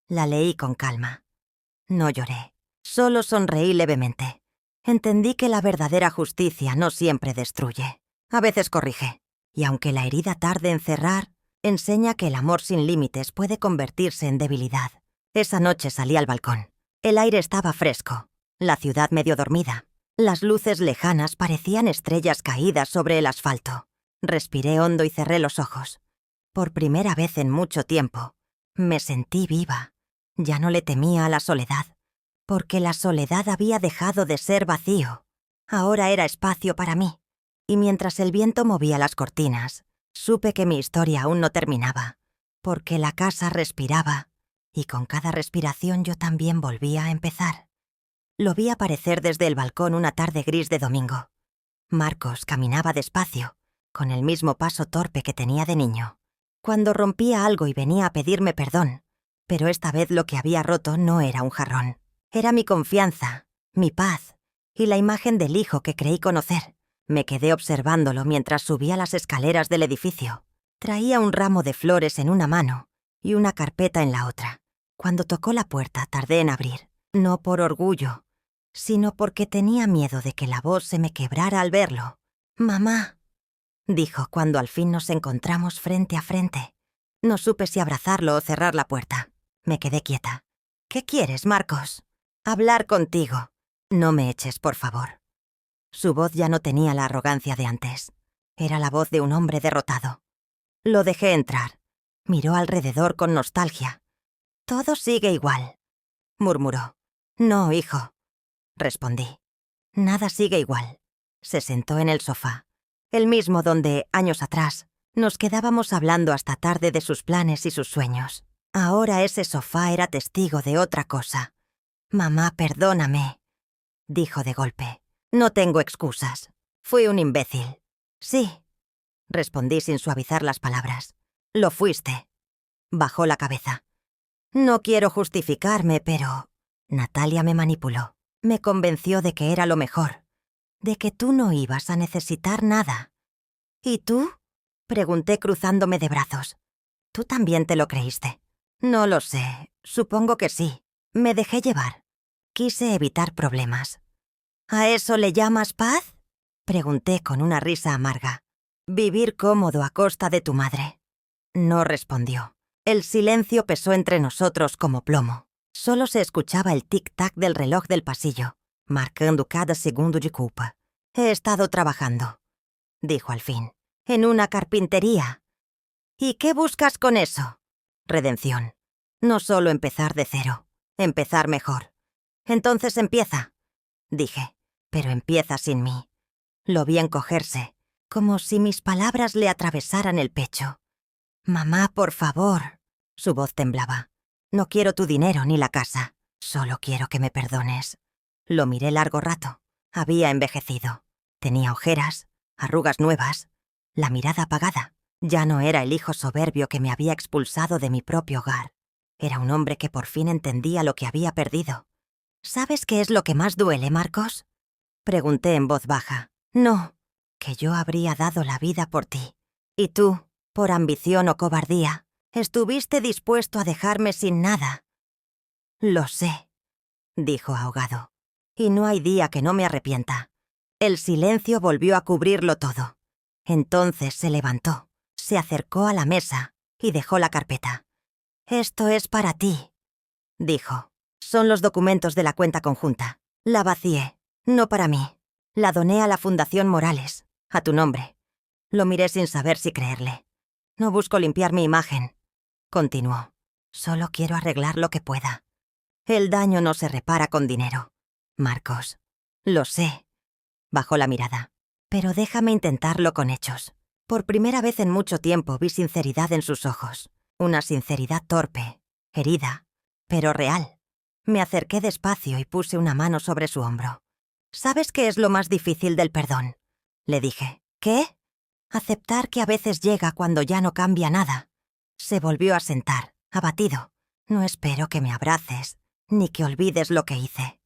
La leí con calma. No lloré, solo sonreí levemente. Entendí que la verdadera justicia no siempre destruye. A veces corrige. Y aunque la herida tarde en cerrar, enseña que el amor sin límites puede convertirse en debilidad. Esa noche salí al balcón. El aire estaba fresco, la ciudad medio dormida. Las luces lejanas parecían estrellas caídas sobre el asfalto. Respiré hondo y cerré los ojos. Por primera vez en mucho tiempo, me sentí viva. Ya no le temía a la soledad, porque la soledad había dejado de ser vacío. Ahora era espacio para mí. Y mientras el viento movía las cortinas, supe que mi historia aún no terminaba, porque la casa respiraba, y con cada respiración yo también volvía a empezar. Lo vi aparecer desde el balcón una tarde gris de domingo. Marcos caminaba despacio, con el mismo paso torpe que tenía de niño. Cuando rompía algo y venía a pedirme perdón, pero esta vez lo que había roto no era un jarrón. Era mi confianza, mi paz, y la imagen del hijo que creí conocer. Me quedé observándolo mientras subía las escaleras del edificio. Traía un ramo de flores en una mano y una carpeta en la otra. Cuando tocó la puerta tardé en abrir, no por orgullo, sino porque tenía miedo de que la voz se me quebrara al verlo. «Mamá», dijo cuando al fin nos encontramos frente a frente. No supe si abrazarlo o cerrar la puerta. Me quedé quieta. «¿Qué quieres, Marcos?» «Hablar contigo. No me eches, por favor». Su voz ya no tenía la arrogancia de antes. Era la voz de un hombre derrotado. Lo dejé entrar. Miró alrededor con nostalgia. «Todo sigue igual», murmuró. «No, hijo», respondí. «Nada sigue igual». Se sentó en el sofá, el mismo donde, años atrás, nos quedábamos hablando hasta tarde de sus planes y sus sueños. Ahora ese sofá era testigo de otra cosa. «Mamá, perdóname», dijo de golpe. «No tengo excusas. Fui un imbécil». «Sí», respondí sin suavizar las palabras. «Lo fuiste». Bajó la cabeza. «No quiero justificarme, pero...» Natalia me manipuló. Me convenció de que era lo mejor, de que tú no ibas a necesitar nada. «¿Y tú?», pregunté cruzándome de brazos. «¿Tú también te lo creíste?» «No lo sé. Supongo que sí. Me dejé llevar. Quise evitar problemas». «¿A eso le llamas paz?», pregunté con una risa amarga. «Vivir cómodo a costa de tu madre». No respondió. El silencio pesó entre nosotros como plomo. Solo se escuchaba el tic-tac del reloj del pasillo, marcando cada segundo de culpa. «He estado trabajando», dijo al fin, «en una carpintería». «¿Y qué buscas con eso?» «Redención. No solo empezar de cero, empezar mejor». «Entonces empieza», dije, «pero empieza sin mí». Lo vi encogerse, como si mis palabras le atravesaran el pecho. «Mamá, por favor». Su voz temblaba. «No quiero tu dinero ni la casa. Solo quiero que me perdones». Lo miré largo rato. Había envejecido. Tenía ojeras, arrugas nuevas, la mirada apagada. Ya no era el hijo soberbio que me había expulsado de mi propio hogar. Era un hombre que por fin entendía lo que había perdido. «¿Sabes qué es lo que más duele, Marcos?», pregunté en voz baja. «No, que yo habría dado la vida por ti. Y tú, por ambición o cobardía, estuviste dispuesto a dejarme sin nada». «Lo sé», dijo ahogado. «Y no hay día que no me arrepienta». El silencio volvió a cubrirlo todo. Entonces se levantó, se acercó a la mesa y dejó la carpeta. «Esto es para ti», dijo. «Son los documentos de la cuenta conjunta. La vacié, no para mí. La doné a la Fundación Morales, a tu nombre». Lo miré sin saber si creerle. «No busco limpiar mi imagen», continuó. «Solo quiero arreglar lo que pueda. El daño no se repara con dinero, Marcos. Lo sé». Bajó la mirada. «Pero déjame intentarlo con hechos». Por primera vez en mucho tiempo vi sinceridad en sus ojos. Una sinceridad torpe, herida, pero real. Me acerqué despacio y puse una mano sobre su hombro. ¿Sabes qué es lo más difícil del perdón? Le dije. ¿Qué? Aceptar que a veces llega cuando ya no cambia nada. Se volvió a sentar, abatido. No espero que me abraces, ni que olvides lo que hice.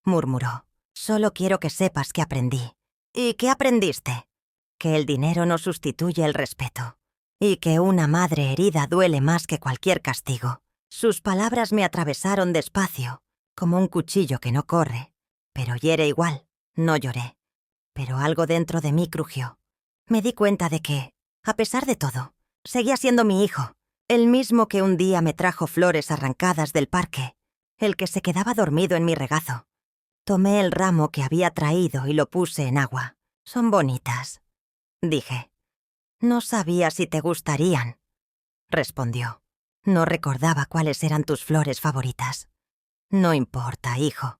Murmuró. Solo quiero que sepas que aprendí. ¿Y qué aprendiste? Que el dinero no sustituye el respeto. Y que una madre herida duele más que cualquier castigo. Sus palabras me atravesaron despacio, como un cuchillo que no corre. Pero hiere igual. No lloré. Pero algo dentro de mí crujió. Me di cuenta de que, a pesar de todo, seguía siendo mi hijo. El mismo que un día me trajo flores arrancadas del parque. El que se quedaba dormido en mi regazo. Tomé el ramo que había traído y lo puse en agua. Son bonitas, dije. No sabía si te gustarían, respondió. No recordaba cuáles eran tus flores favoritas. No importa, hijo.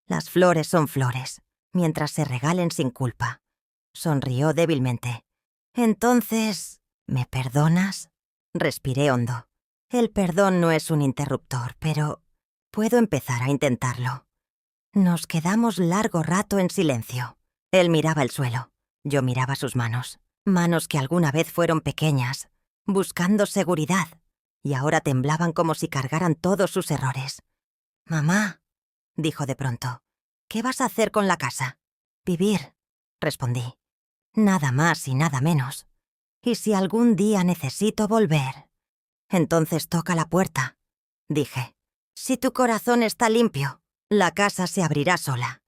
Las flores son flores, mientras se regalen sin culpa. Sonrió débilmente. Entonces, ¿me perdonas? Respiré hondo. El perdón no es un interruptor, pero puedo empezar a intentarlo. Nos quedamos largo rato en silencio. Él miraba el suelo. Yo miraba sus manos. Manos que alguna vez fueron pequeñas, buscando seguridad, y ahora temblaban como si cargaran todos sus errores. «Mamá», dijo de pronto, «¿qué vas a hacer con la casa?» «Vivir», respondí. «Nada más y nada menos. Y si algún día necesito volver, entonces toca la puerta», dije. «Si tu corazón está limpio, la casa se abrirá sola».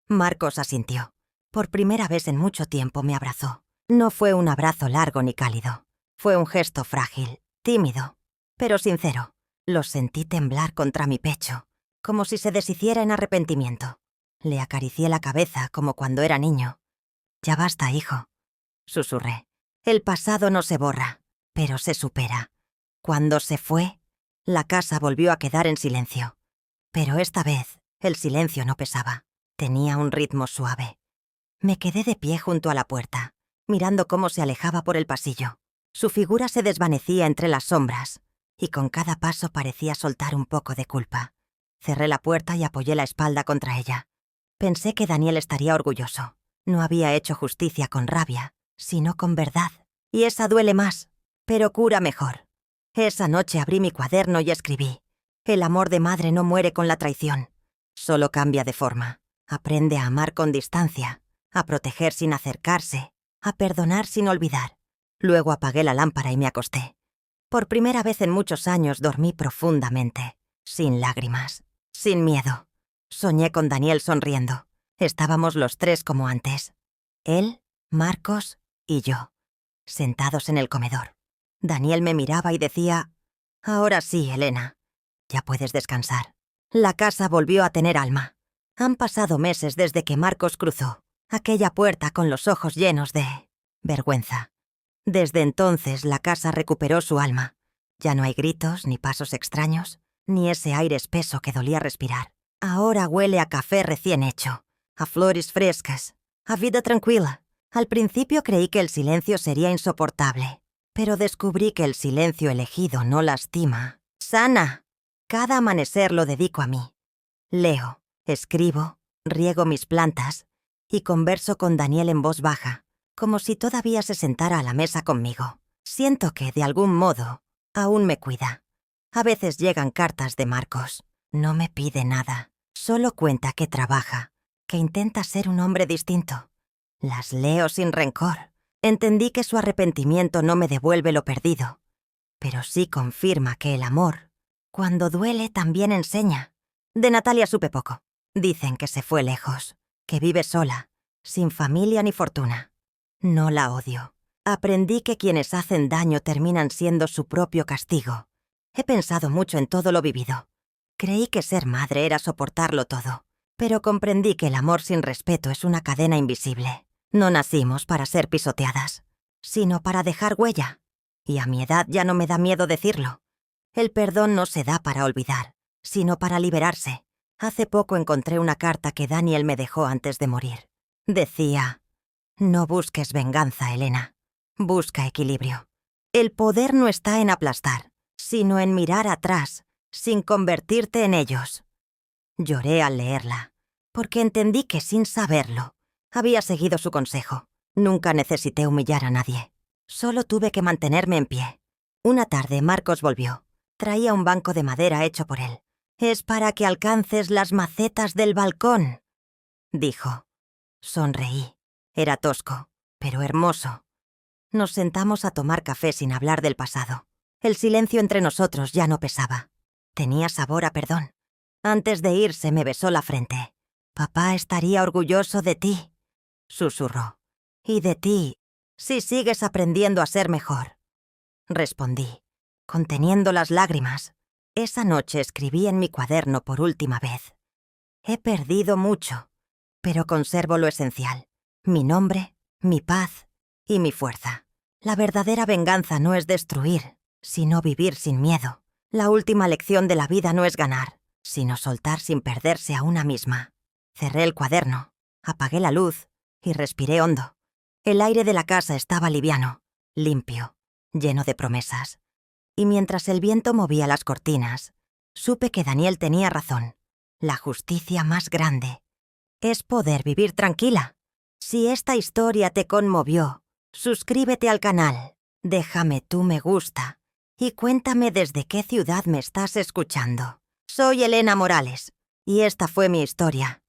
Marcos asintió. Por primera vez en mucho tiempo me abrazó. No fue un abrazo largo ni cálido. Fue un gesto frágil, tímido, pero sincero. Lo sentí temblar contra mi pecho, como si se deshiciera en arrepentimiento. Le acaricié la cabeza como cuando era niño. «Ya basta, hijo», susurré. «El pasado no se borra, pero se supera». Cuando se fue, la casa volvió a quedar en silencio. Pero esta vez, el silencio no pesaba. Tenía un ritmo suave. Me quedé de pie junto a la puerta, mirando cómo se alejaba por el pasillo. Su figura se desvanecía entre las sombras, y con cada paso parecía soltar un poco de culpa. Cerré la puerta y apoyé la espalda contra ella. Pensé que Daniel estaría orgulloso. No había hecho justicia con rabia, sino con verdad. Y esa duele más, pero cura mejor. Esa noche abrí mi cuaderno y escribí: «El amor de madre no muere con la traición. Solo cambia de forma. Aprende a amar con distancia, a proteger sin acercarse, a perdonar sin olvidar». Luego apagué la lámpara y me acosté. Por primera vez en muchos años dormí profundamente, sin lágrimas, sin miedo. Soñé con Daniel sonriendo. Estábamos los tres como antes. Él, Marcos y yo, sentados en el comedor. Daniel me miraba y decía: «Ahora sí, Elena, ya puedes descansar». La casa volvió a tener alma. Han pasado meses desde que Marcos cruzó aquella puerta con los ojos llenos de vergüenza. Desde entonces la casa recuperó su alma. Ya no hay gritos, ni pasos extraños, ni ese aire espeso que dolía respirar. Ahora huele a café recién hecho, a flores frescas, a vida tranquila. Al principio creí que el silencio sería insoportable, pero descubrí que el silencio elegido no lastima, sana. Cada amanecer lo dedico a mí. Leo, escribo, riego mis plantas y converso con Daniel en voz baja, como si todavía se sentara a la mesa conmigo. Siento que, de algún modo, aún me cuida. A veces llegan cartas de Marcos. No me pide nada. Solo cuenta que trabaja, que intenta ser un hombre distinto. Las leo sin rencor. Entendí que su arrepentimiento no me devuelve lo perdido, pero sí confirma que el amor, cuando duele, también enseña. De Natalia supe poco. Dicen que se fue lejos, que vive sola, sin familia ni fortuna. No la odio. Aprendí que quienes hacen daño terminan siendo su propio castigo. He pensado mucho en todo lo vivido. Creí que ser madre era soportarlo todo, pero comprendí que el amor sin respeto es una cadena invisible. No nacimos para ser pisoteadas, sino para dejar huella. Y a mi edad ya no me da miedo decirlo. El perdón no se da para olvidar, sino para liberarse. Hace poco encontré una carta que Daniel me dejó antes de morir. Decía: «No busques venganza, Elena. Busca equilibrio. El poder no está en aplastar, sino en mirar atrás, sin convertirte en ellos». Lloré al leerla. porque entendí que sin saberlo había seguido su consejo. Nunca necesité humillar a nadie. Solo tuve que mantenerme en pie. Una tarde Marcos volvió. Traía un banco de madera hecho por él. «Es para que alcances las macetas del balcón», dijo. Sonreí. Era tosco, pero hermoso. Nos sentamos a tomar café sin hablar del pasado. El silencio entre nosotros ya no pesaba. Tenía sabor a perdón. Antes de irse me besó la frente. «Papá estaría orgulloso de ti», susurró. «Y de ti, si sigues aprendiendo a ser mejor», respondí, conteniendo las lágrimas. Esa noche escribí en mi cuaderno por última vez. «He perdido mucho, pero conservo lo esencial: mi nombre, mi paz y mi fuerza. La verdadera venganza no es destruir, sino vivir sin miedo. La última lección de la vida no es ganar, sino soltar sin perderse a una misma». Cerré el cuaderno, apagué la luz y respiré hondo. El aire de la casa estaba liviano, limpio, lleno de promesas. Y mientras el viento movía las cortinas, supe que Daniel tenía razón. La justicia más grande es poder vivir tranquila. Si esta historia te conmovió, suscríbete al canal, déjame tu me gusta y cuéntame desde qué ciudad me estás escuchando. Soy Elena Morales y esta fue mi historia.